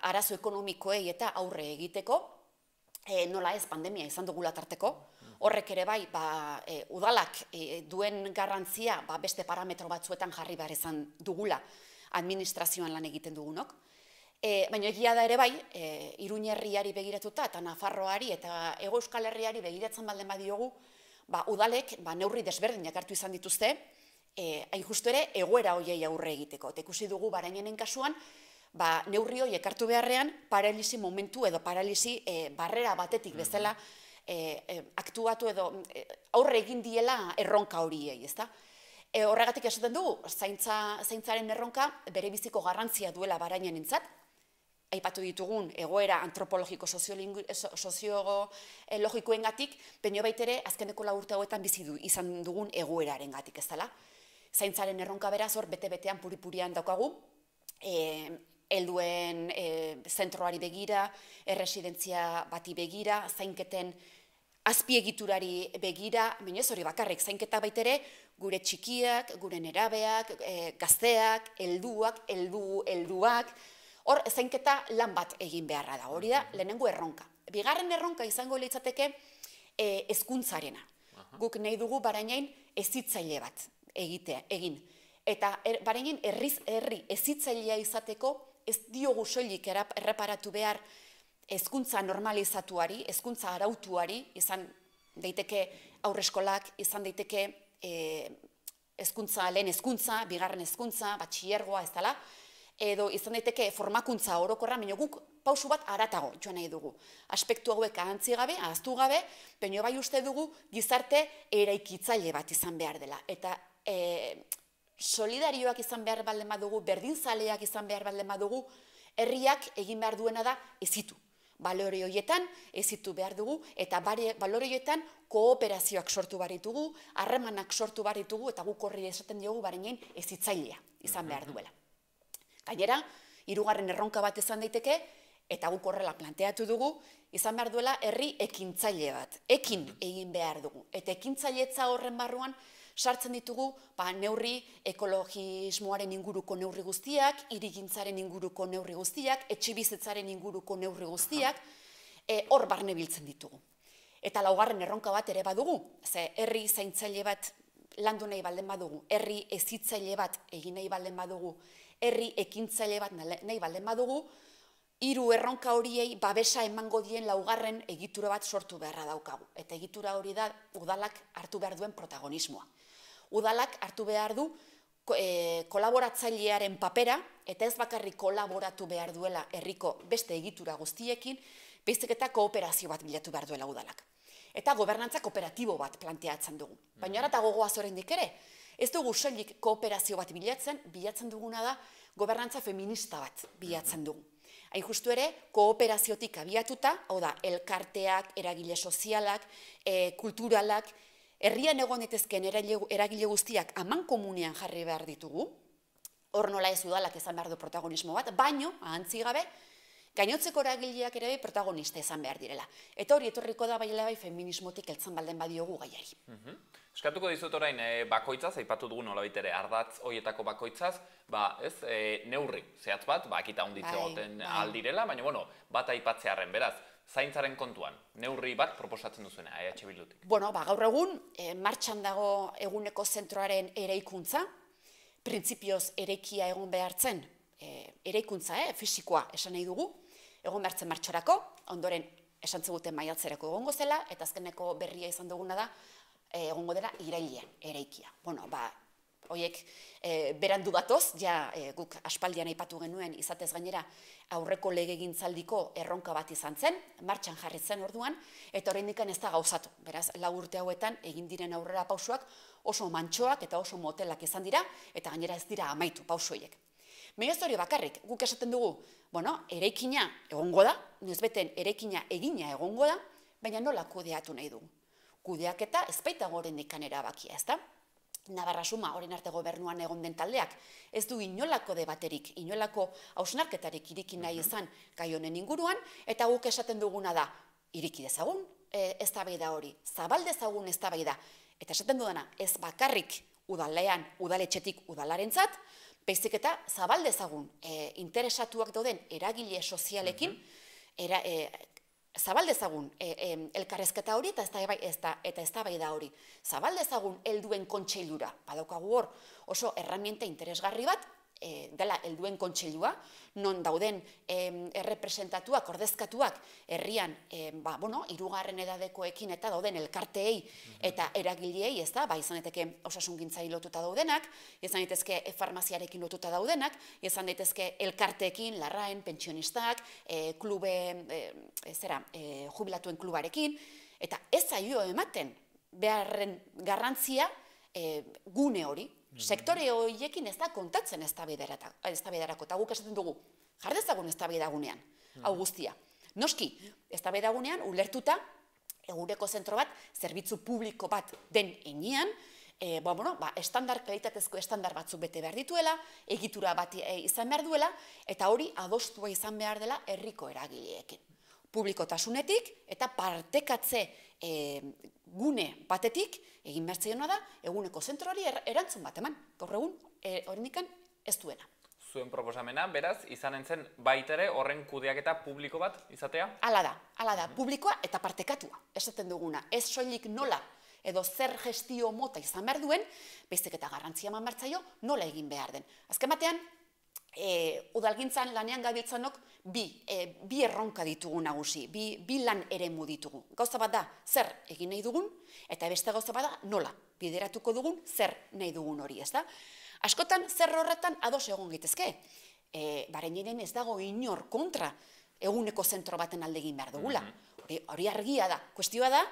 arazo ekonomikoei eta aurre egiteko, nola ez pandemia izan dugula tarteko, horrek ere udalak duen garrantzia beste parametro batzuetan jarri behar izan dugula administrazioan lan egiten dugunok. Baina egia da ere Iruña herriari begiratuta eta Nafarroari eta Hego Euskal Herriari begiratzen baldin badiogu, udalek neurri desberdinak hartu izan dituzte, hain justu ere egoera hoiei aurre egiteko. Eta ikusi dugu Barainenen kasuan, neurri horiek hartu beharrean paralisi momentu edo paralisi barrera batetik bezala aktuatu edo aurre egin diela erronka horiei, ezta? Horregatik esaten dugu, zaintzaren erronka bere biziko garrantzia duela Barainenentzat, aipatu ditugun egoera antropologiko soziologikoengatik, baina baitere azkeneko 4 urte hauetan bizi izan dugun egoerarengatik, ez dela? Zaintzaren erronka beraz hor bete-betean puri-purian daukagu, helduen zentroari begira, erresidentzia bati begira, zainketen azpiegiturari begira, baina ez hori bakarrik, zainketa baitere, gure txikiak, gure nerabeak, gazteak, helduak, hor zainketa lan bat egin beharra da, hori da lehenengo erronka. Bigarren erronka izango litzateke hezkuntzarena. Guk nahi dugu barainain hezitzaile bat egin. Eta barainain herri hezitzailea izateko ez diogu soilik erreparatu behar hezkuntza normalizatuari, hezkuntza arautuari, izan daiteke aurreskolak, izan daiteke lehen hezkuntza, bigarren hezkuntza, batxilergoa ez dela, edo izan daiteke formakuntza orokorra, baina guk pausu bat haratago joan nahi dugu. Aspektu hauek ahantzi gabe, ahaztu gabe, baina bai uste dugu gizarte eraikitzaile bat izan behar dela. Eta solidarioak izan behar baldin badugu, berdinzaleak izan behar baldin badugu, herriak egin behar duena da hezitu. Balore horietan hezitu behar dugu, eta balore horietan kooperazioak sortu behar ditugu, harremanak sortu behar ditugu, eta guk horri esaten diogu barainen hezitzailea izan behar duela. Gainera, hirugarren erronka bat izan daiteke, eta guk horrela planteatu dugu, izan behar duela herri ekintzaile bat. Ekin egin behar dugu. Eta ekintzailetza horren barruan sartzen ditugu neurri ekologismoaren inguruko neurri guztiak, hirigintzaren inguruko neurri guztiak, etxebizitzaren inguruko neurri guztiak, hor barne biltzen ditugu. Eta laugarren erronka bat ere badugu, ze herri zaintzaile bat landu nahi baldin badugu, herri hezitzaile bat egin nahi baldin badugu, herri ekintzaile bat nahi baldin badugu, hiru erronka horiei babesa emango dien laugarren egitura bat sortu beharra daukagu. Eta egitura hori da udalak hartu behar duen protagonismoa. Udalak hartu behar du kolaboratzailearen papera, eta ez bakarrik kolaboratu behar duela herriko beste egitura guztiekin, baizik eta kooperazio bat bilatu behar duela udalak. Eta gobernantza kooperatibo bat planteatzen dugu. Baina ara eta gogoaz oraindik ere, ez dugu soilik kooperazio bat bilatzen duguna da gobernantza feminista bat bilatzen dugu. Hain justu ere, kooperaziotik abiatuta, hau da, elkarteak, eragile sozialak, kulturalak, herrian egon daitezkeen eragile guztiak amankomunean jarri behar ditugu, hor nola ez udalak izan behar du protagonismo bat, baino, ahantzi gabe, gainotzeko eragileak ere protagonista izan behar direla. Eta hori etorriko da bai feminismotik heltzen baldin badiogu gaiari. Eskatuko dizut orain bakoitzaz, aipatu dugu nolabait ere ardatz horietako bakoitzaz, neurri zehatz bat, akita handitze goten aldirela, baina bat aipatzearen beraz, zaintzaren kontuan, neurri bat proposatzen duzuena, EH Bildutik. Gaur egun, martxan dago eguneko zentroaren eraikuntza, printzipioz eraikia egon behartzen, eraikuntza, fisikoa esan nahi dugu, egon behartzen martxorako, ondoren esan zeguten maiatzerako egongo zela, eta azkeneko berria izan duguna da, egongo dela irailean eraikia. Horiek berandu batoz, guk aspaldian aipatu genuen izatez gainera aurreko legegintzaldiko erronka bat izan zen, martxan jarri zen orduan, eta oraindik ez da gauzatu. Beraz, 4 urte hauetan egin diren aurrera pausoak oso mantsoak eta oso motelak izan dira, eta gainera ez dira amaitu pausoiek. Baina ez hori bakarrik, guk esaten dugu, eraikina egongo da, noizbeten eraikina egina egongo da, baina nola kudeatu nahi dugu. Kudeaketa ez baita oraindik erabakia, ezta? Navarra Suma, orain arte gobernuan egon den taldeak, ez du inolako debaterik, inolako hausnarketarik iriki nahi izan gai honen inguruan, eta guk esaten duguna da, iriki dezagun eztabaida hori, zabal dezagun eztabaida, eta esaten dudana, ez bakarrik udalean, udaletxetik udalarentzat, baizik eta zabal dezagun interesatuak dauden eragile sozialekin, zabal dezagun elkarrezketa hori eta eztabaida hori. Zabal dezagun helduen kontseilura. Badaukagu hor oso erramienta interesgarri bat, dela helduen kontseilua, non dauden errepresentatuak, ordezkatuak herrian, hirugarren edadekoekin eta dauden elkarteei eta eragileei, ez da, izan daiteke osasungintzai lotuta daudenak, izan daitezke farmaziarekin lotuta daudenak, izan daitezke elkarteekin, larraen, pentsionistak, jubilatuen klubarekin, eta ez zaio ematen beharren garrantzia gune hori. Sektore horiekin ez da kontatzen eztabaidarako, eta guk esaten dugu, jardezagun eztabaidagunean, hau guztia. Noski, eztabaidagunean ulertuta, egureko zentro bat, zerbitzu publiko bat den enean, kalitatezko estandar batzuk bete behar dituela, egitura bat izan behar duela, eta hori adostua izan behar dela herriko eragileekin. Publikotasunetik eta partekatze gune batetik egin behar zaiona da eguneko zentroari erantzun bat eman. Gaur egun oraindik ez duena. Zuen proposamena, beraz, izanen zen baitere horren kudeaketa publiko bat izatea? Hala da, publikoa eta partekatua, esaten duguna. Ez soilik nola edo zer gestio mota izan behar duen, baizik eta garrantzia eman behar zaio nola egin behar den. Azken batean, udalgintzan lanean gabiltzanok bi erronka ditugu nagusi, bi lan eremu ditugu. Gauza bat da zer egin nahi dugun, eta beste gauza bat da nola bideratuko dugun zer nahi dugun hori, ez da? Askotan zer horretan ados egon gitezke. Bareinen ez dago inor kontra eguneko zentro baten alde egin behar dugula. Hori argia da. Kuestioa da,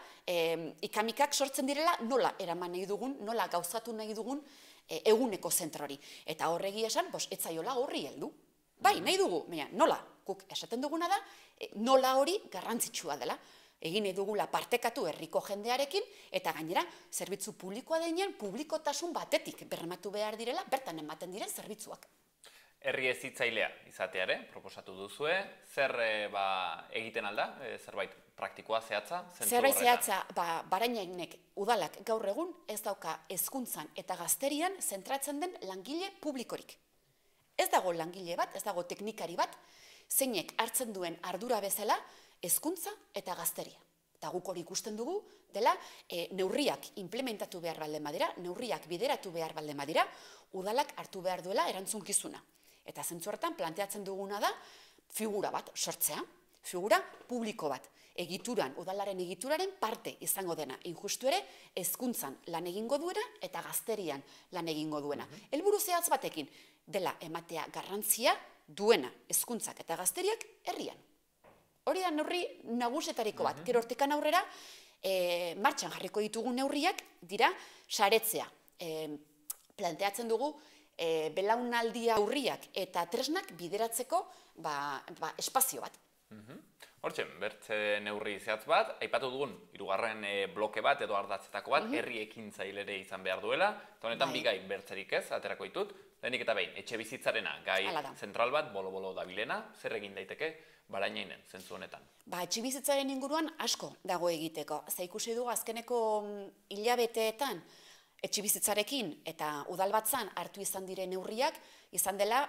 ikamikak sortzen direla nola eraman nahi dugun, nola gauzatu nahi dugun eguneko zentrori. Eta horregi esan, ez zaiola horri heldu. Bai, nahi dugu, nola? Guk esaten duguna da, nola hori garrantzitsua dela. Egin nahi dugula partekatu herriko jendearekin, eta gainera, zerbitzu publikoa denean, publikotasun batetik bermatu behar direla, bertan ematen diren zerbitzuak. Herri hezitzailea izateare, proposatu duzue, zer egiten alda, zerbait praktikoa zehatza? Zerbait zehatza, Barainainek udalak gaur egun ez dauka hezkuntzan eta gazterian zentratzen den langile publikorik. Ez dago langile bat, ez dago teknikari bat, zeinek hartzen duen ardura bezala, hezkuntza eta gazteria. Eta guk hori ikusten dugu, dela, neurriak implementatu behar baldin badira, neurriak bideratu behar baldin badira, udalak hartu behar duela erantzunkizuna. Eta zentzu horretan planteatzen duguna da, figura bat sortzea, figura publiko bat, egituran, udalaren egituraren parte izango dena, injustu ere, hezkuntzan lan egingo duena eta gazterian lan egingo duena. Helburu zehatz batekin, dela ematea garrantzia duena hezkuntzak eta gazteriak herrian. Hori da neurri nagusetariko bat. Gero hortikan aurrera, martxan jarriko ditugun neurriak dira saretzea. Planteatzen dugu, belaunaldia aurriak eta tresnak bideratzeko espazio bat. Hortxe, bertze neurri zehatz bat, aipatu dugun, hirugarren bloke bat edo ardatzetako bat, herri ekintzailere izan behar duela, eta honetan bi gai bertzerik ez, aterako ditut, lehenik eta behin, etxe bizitzarena, gai zentral bat, bolo-bolo dabilena, zer egin daiteke Barainainen, zentzu honetan? Etxe bizitzaren inguruan asko dago egiteko. Za ikusi dugu azkeneko hilabeteetan etxe bizitzarekin eta udalbatzan hartu izan diren neurriak, izan dela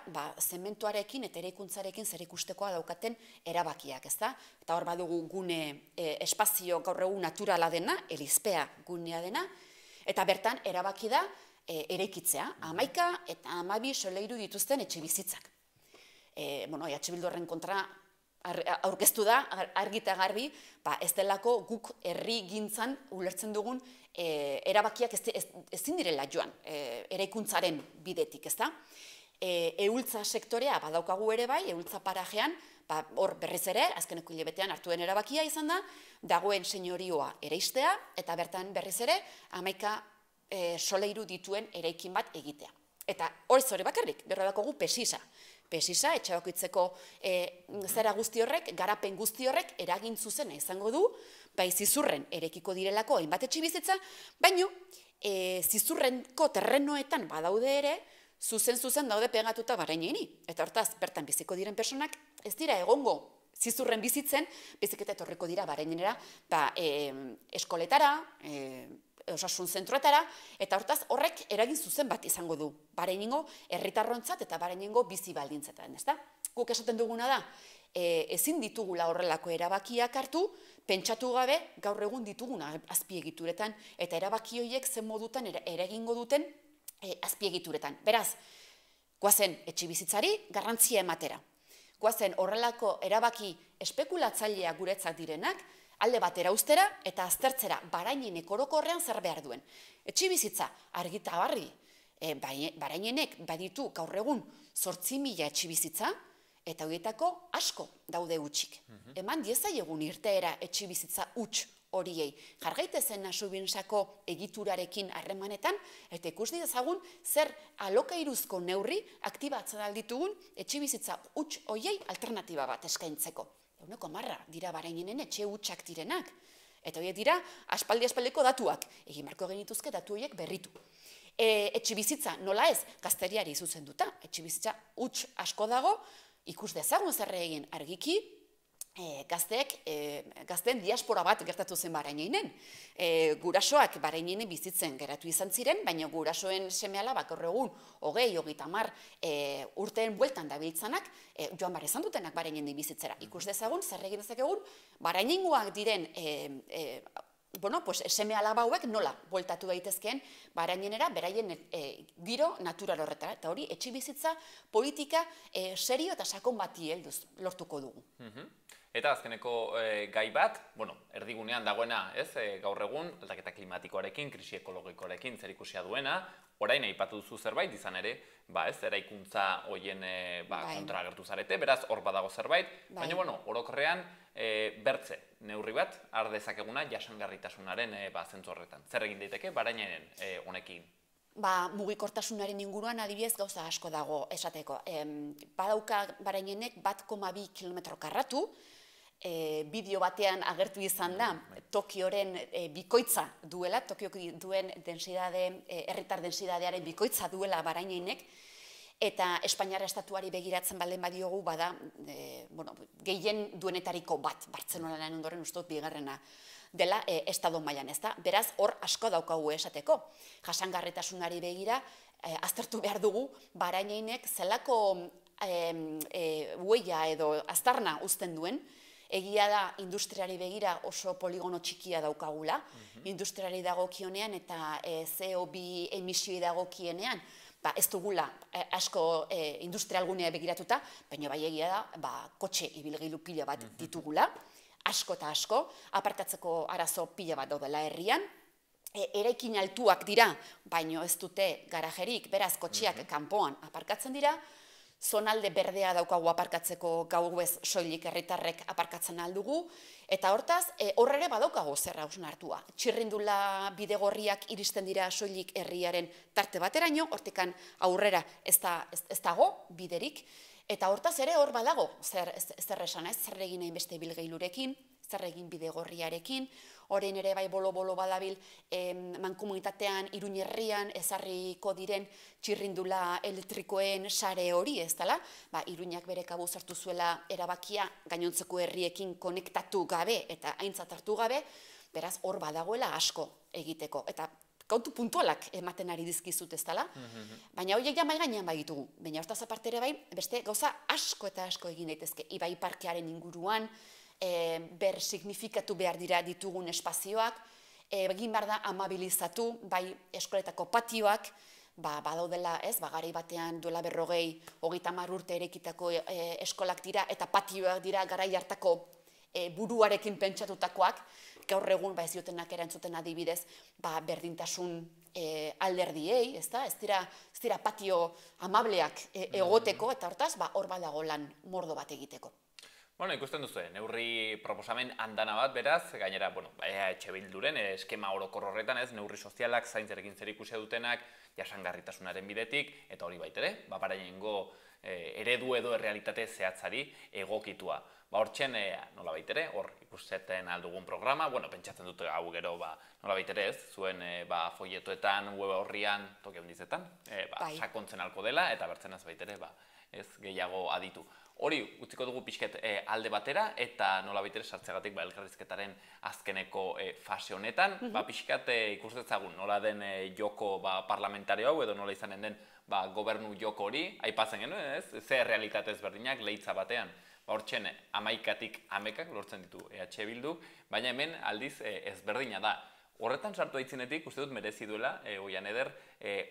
zementuarekin eta eraikuntzarekin zer ikustekoa daukaten erabakiak, ezta? Eta hor badugu gune espazio gaur egun naturala dena, elizpea gunea dena, eta bertan erabaki da eraikitzea, 11 eta 12 solairu dituzten etxe bizitzak. Bildu horren kontra aurkeztu da, argita garbi, ez delako guk herri gintzan ulertzen dugun erabakiak ezin direla joan, eraikuntzaren bidetik, ezta? Ehultza sektorea badaukagu ere bai, ehultza parajean, hor berriz ere, azkeneko hilabetean hartu den erabakia izan da, dagoen señorioa eraistea, eta bertan berriz ere, 11 solairu dituen eraikin bat egitea. Eta hori bakarrik, gero dakogu pesisa. Pesisa, etxe bakoitzeko zera guzti horrek, garapen guzti horrek eragin zuzena izango du, bai zizurren erekiko direlako hainbat etxe bizitza, baino zizurrenko terrenoetan badaude ere, zuzen daude pegatuta Barainaini. Eta hortaz, bertan biziko diren personak ez dira egongo zizurren bizitzen, bizik eta etorriko dira Barainenera eskoletara, osasun zentroetara, eta hortaz horrek eragin zuzen bat izango du Barainengo herritarrontzat eta Barainengo bizi baldintzetan, ezta? Guk esaten duguna da, ezin ditugula horrelako erabakiak hartu, pentsatu gabe gaur egun dituguna azpiegituretan, eta erabaki horiek zen modutan eragingo duten azpiegituretan. Beraz, goazen etxe bizitzari garrantzia ematera. Goazen horrelako erabaki espekulatzaileak guretzat direnak, alde batera ustera eta aztertzera Barainenek orokorrean zer behar duen. Etxe bizitza argita barri, Barainenek baditu gaur egun 8.000 etxe bizitza, eta horietako asko daude hutsik. Eman diezaiegun irteera etxe bizitza huts horiei. Jargaitezen Nasubinsako egiturarekin harremanetan, eta ikus dezagun zer alokairuzko neurri aktibatzen alditugun etxe bizitza huts horiei alternatiba bat eskaintzeko. Eguneko marra dira Barainenen etxe hutsak direnak. Eta horiek dira aspaldiko datuak. Egin beharko genituzke datu horiek berritu. Etxe bizitza nola ez gazteriari zuzenduta. Etxe bizitza huts asko dago, ikus dezagun zer egin argiki, gazteen diaspora bat gertatu zen Baraininen. Gurasoak Baraininen bizitzen geratu izan ziren, baina gurasoen seme-alabak gaur egun 20-30 urteen bueltan dabiltzanak joan behar izan dutenak Baraininen bizitzera. Ikus dezagun, zer egin dezakegun, Barainingoak diren seme-alaba hauek nola bueltatu daitezkeen Barainenera, beraien giro natural horretara. Eta hori, etxebizitza politika serio eta sakon bati helduz lortuko dugu. Eta azkeneko gai bat, erdigunean dagoena, gaur egun, aldaketa klimatikoarekin, krisi ekologikoarekin zerikusia duena, orain aipatu duzu zerbait, izan ere, eraikuntza hoien kontra agertu zarete, beraz, hor badago zerbait, baina, orokorrean, bertze, neurri bat, har dezakeguna jasangarritasunaren zentzu horretan. Zer egin daiteke, Barainenen honekin? Mugikortasunaren inguruan adibidez gauza asko dago esateko. Badauka Barainenek 1,2 kilometro karratu, bideo batean agertu izan da Tokioren bikoitza duela, Tokiok duen herritar densidadearen bikoitza duela Barainenek, eta Espainiar estatuari begiratzen baldin badiogu bada gehien duenetariko bat, Bartzelonaren ondoren uste dut bigarrena dela estado mailan, ezta? Beraz, hor asko daukagu esateko. Jasangarritasunari begira, aztertu behar dugu, Barainenek zelako huella edo aztarna uzten duen. Egia da, industriari begira oso poligono txikia daukagula, industriari dagokionean eta CO2 emisioi dagokienean, ez dugula asko industrialgunea begiratuta, baina bai egia da, kotxe ibilgailu pila bat ditugula, asko eta asko, aparkatzeko arazo pila bat daudela herrian, eraikin altuak dira, baina ez dute garajerik, beraz kotxeak kanpoan aparkatzen dira, zonalde berdea daukagu aparkatzeko gauez soilik herritarrek aparkatzen aldugu, eta hortaz, horre ere badaukago zer hausnartua. Txirrindula bidegorriak iristen dira soilik herriaren tarte bateraino, hortikan aurrera ez dago biderik, eta hortaz ere hor badago zer esan ez, zer egin hainbeste ibilgailurekin, zer egin bidegorriarekin, orain ere bai bolo-bolo badabil mankomunitatean, Iruña herrian ezarriko diren txirrindula elektrikoen sare hori, ez dela? Iruñak bere kabuz hartu zuela erabakia gainontzeko herriekin konektatu gabe eta aintzat hartu gabe, beraz hor badagoela asko egiteko. Eta kontu puntualak ematen ari dizkizut, ez dela? Baina horiek ja mai gainean bagitugu. Baina hortaz aparte ere bai, beste gauza asko eta asko egin daitezke. Ibai parkearen inguruan, ber signifikatu behar dira ditugun espazioak, egin behar da amabilizatu, bai eskoletako patioak, badaudela, garai batean duela 30 urte erekitako eskolak dira, eta patioak dira garai hartako buruarekin pentsatutakoak, gaur egun ez diotenak erantzuten adibidez, berdintasun alderdiei, ez dira patio amableak egoteko, eta hortaz, hor badago lan mordo bat egiteko. Ikusten duzu, neurri proposamen andana bat beraz, gainera, EH Bilduren eskema orokor horretan ez, neurri sozialak zaintzarekin zerikusia dutenak, jasangarritasunaren bidetik, eta hori baitere, Barainengo eredu edo errealitate zehatzari egokitua. Hortxen, nola baitere, hor ikusten aldugun programa, pentsatzen dute hau gero, nola baitere ez, zuen folletoetan, web horrian, toki handizetan, sakontzen alko dela, eta bertzen ez baitere, ez gehiago aditu. Hori, utziko dugu pixket alde batera, eta nola baitere sartzeagatik elkarrizketaren azkeneko fase honetan, pixkat ikustetzagun nola den joko parlamentario hau, edo nola izanen den gobernu joko hori, aipatzen genuen, ez? Ze realitate ezberdinak leitza batean. Hortxen, 11-tik 11-ak lortzen ditu EH Bilduk, baina hemen aldiz ezberdina da. Horretan sartu aitzinetik, uste dut merezi duela, Oian Eder,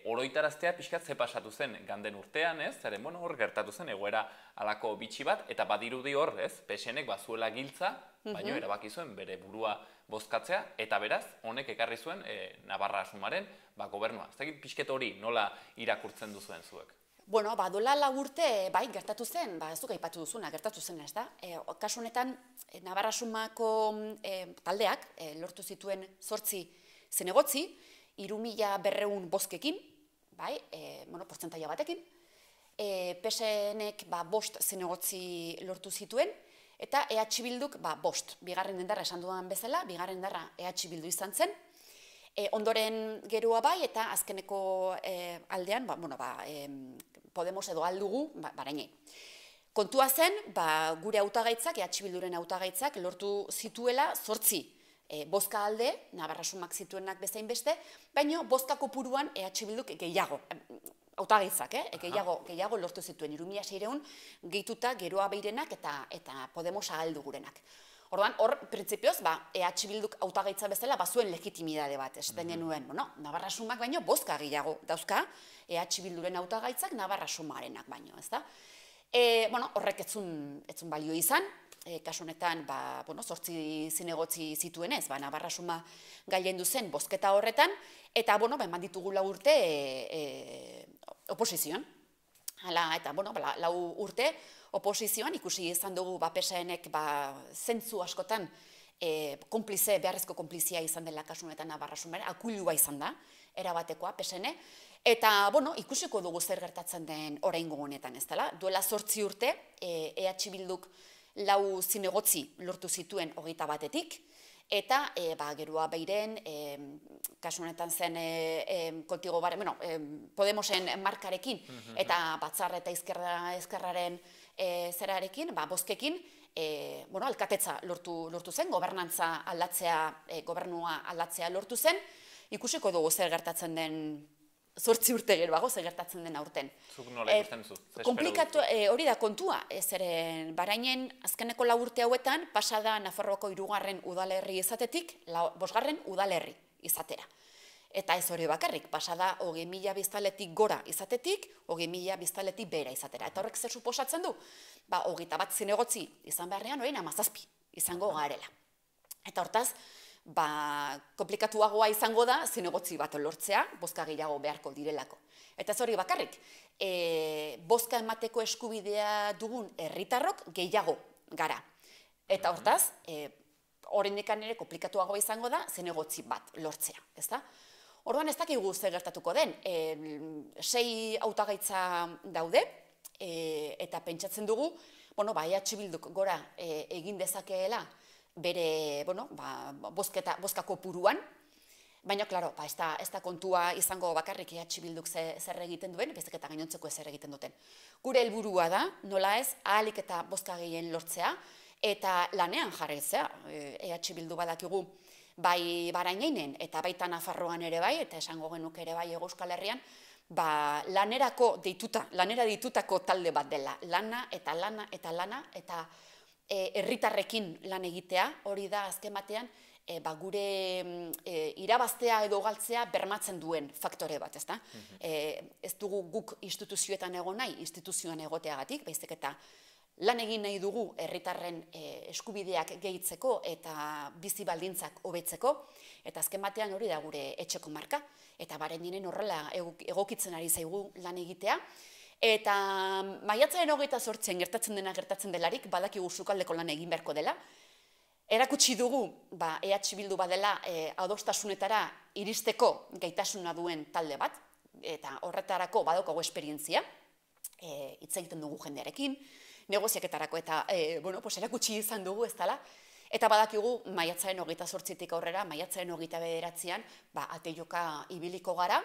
oroitaraztea pixkat ze pasatu zen ganden urtean, ez? Zeren, hor gertatu zen egoera alako bitxi bat, eta badirudi hor, ez? PSNek bazuela giltza, baina erabaki zuen bere burua bozkatzea, eta beraz, honek ekarri zuen Navarra Sumaren gobernua. Ez dakit pixket hori nola irakurtzen duzuen zuek? Dola 4 urte, bai, gertatu zen, ez duk aipatu duzuna, gertatu zen, ez da? Kasu honetan, Navarra Sumako taldeak lortu zituen 8 zinegotzi, 3.200 bozkekin, bai, portzentaia batekin, PSNek 5 zinegotzi lortu zituen, eta EH Bilduk 5, bigarren indarra esan dudan bezala, bigarren indarra EH Bildu izan zen, ondoren gerua bai, eta azkeneko aldean, Podemos edo aldugu, Barainei. Kontua zen, gure hautagaitzak, EH Bilduren hautagaitzak, lortu zituela 8 bozka alde, Navarra Sumak zituenak bezain beste, baina bozka kopuruan EH Bilduk gehiago, hautagaitzak, gehiago lortu zituen, 3600 gehituta Geroa Beirenak eta Podemos ahaldu gurenak. Orduan, hor, printzipioz, EH Bilduk hautagaitza bezala bazuen legitimidade bat, esaten genuen, Navarra Sumak baino bozka gehiago dauzka, EH Bilduren hautagaitzak Navarra Sumarenak baino, ezta? Horrek etzun balio izan, kasu honetan, 8 zinegotzi zituenez, Navarra Suma gailendu zen bozketa horretan, eta, eman ditugu 4 urte oposizioan. Eta, 4 urte oposizioan ikusi izan dugu PSNek zentzu askotan beharrezko konplizia izan dela kasu honetan Navarra Sumaren, akuilua izan da, erabatekoa PSN, eta, ikusiko dugu zer gertatzen den oraingo honetan, ez dela. Duela 8 urte, EH Bilduk 4 zinegotzi lortu zituen 21-etik, eta Geroa Beiren, kasu honetan zen Kontigo Podemosen markarekin, eta Batzar eta Ezkerraren zerarekin, bozkekin, alkatetza lortu zen, gobernantza aldatzea, gobernua aldatzea lortu zen, ikusiko dugu zer gertatzen den 8 urte geroago, zer gertatzen den aurten. Zuk nola ikusten zu? Komplikatu, hori da kontua, zeren Barainen azkeneko 4 urte hauetan, pasada Nafarroako 3. udalerri izatetik, 5. udalerri izatera. Eta ez hori bakarrik, pasada 20.000 biztanletik gora izatetik, 20.000 biztanletik bera izatera. Eta horrek zer suposatzen du? 21 zinegotzi izan beharrean, orain 17 izango garela. Eta hortaz, komplikatuagoa izango da zinegotzi bat lortzea, bozka gehiago beharko direlako. Eta ez hori bakarrik, bozka emateko eskubidea dugun herritarrok gehiago gara. Eta hortaz, oraindikan ere komplikatuagoa izango da zinegotzi bat lortzea, ezta? Orduan ez dakigu zer gertatuko den, 6 hautagaitza daude, eta pentsatzen dugu, EH Bilduk gora egin dezakeela bere bozka kopuruan, baina, klaro, ez da kontua izango bakarrik EH Bilduk zer egiten duen, baizik eta gainontzeko zer egiten duten. Gure helburua da, nola ez, ahalik eta bozka gehien lortzea, eta lanean jarraitzea, EH Bildu badakigu, bai Barainen eta baita Nafarroan ere bai, eta esango genuke ere bai Euskal Herrian, lanera ditutako talde bat dela, lana, eta herritarrekin lan egitea, hori da azken batean, gure irabaztea edo galtzea bermatzen duen faktore bat, ezta? Ez dugu guk instituzioetan egon nahi, instituzioan egoteagatik, baizik eta lan egin nahi dugu herritarren eskubideak gehitzeko eta bizi baldintzak hobetzeko, eta azken batean hori da gure etxeko marka, eta Barainen horrela egokitzen ari zaigu lan egitea, eta maiatzaren 28 gertatzen delarik, badakigu sukaldeko lan egin beharko dela, erakutsi dugu EH Bildu badela adostasunetara iristeko gaitasuna duen talde bat, eta horretarako badaukagu esperientzia, hitz egiten dugu jendearekin, negoziaketarako eta erakutsi izan dugu ez dela, eta badakigu maiatzaren 28-tik aurrera, maiatzaren 29-an, ate joka ibiliko gara,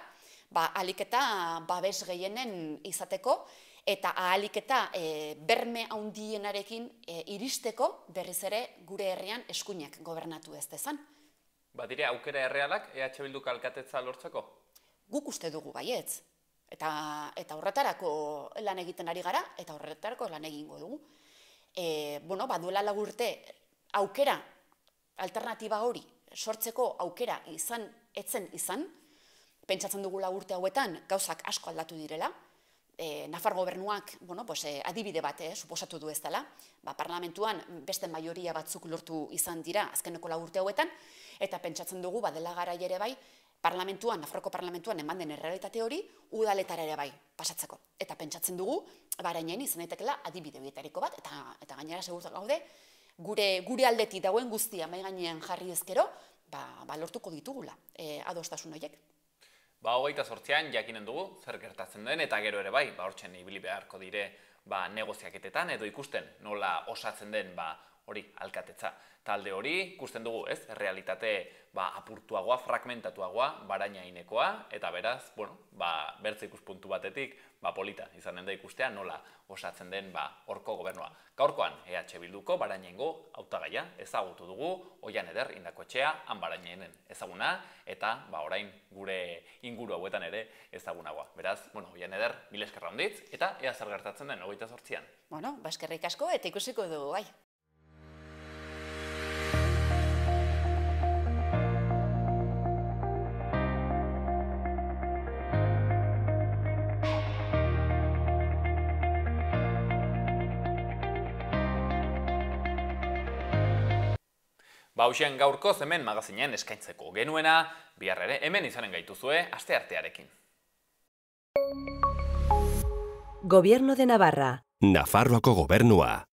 ahalik eta babes gehienen izateko, eta ahalik eta berme handienarekin iristeko berriz ere gure herrian eskuinak gobernatu ez dezan. Badire aukera errealak EH Bilduk alkatetza lortzeko? Guk uste dugu baietz. Eta horretarako lan egiten ari gara, eta horretarako lan egingo dugu. Duela 4 urte aukera, alternatiba hori, sortzeko aukera etzen izan, pentsatzen dugu 4 urte hauetan gauzak asko aldatu direla, Nafar gobernuak adibide bat suposatu du ez dela, parlamentuan beste maioria batzuk lortu izan dira azkeneko 4 urte hauetan, eta pentsatzen dugu dela garai ere bai, Nafarroko parlamentuan eman den errealitate hori, udaletara ere bai pasatzeko. Eta pentsatzen dugu, Barainen izan daitekela adibide horietariko bat, eta gainera segurtu gaude, gure aldetik dagoen guztia mai gainean jarri ezkero, lortuko ditugula adostasun horiek. 28an jakinen dugu, zer gertatzen den, eta gero ere bai, hortzen ibili beharko dire negoziaketetan, edo ikusten nola osatzen den hori alkatetza. Talde hori ikusten dugu, ez? Realitate apurtuagoa, fragmentatuagoa, Barañainekoa, eta beraz, bertze ikuspuntu batetik, polita izanen da ikustea nola osatzen den horko gobernua. Gaurkoan, EH Bilduko Barañaingo hautagaia ezagutu dugu, Oian Eder Indakoetxea, han Barañainen ezaguna, eta orain gure inguru hauetan ere ezagunagoa. Beraz, Oian Eder, mil esker handitz, eta ea zer gertatzen den 28an. Eskerrik asko, eta ikusiko dugu, bai. Hauxen gaurkoz hemen magazinen eskaintzeko genuena, bihar ere hemen izanen gaituzue asteartearekin. Gobierno de Navarra. Nafarroako gobernua.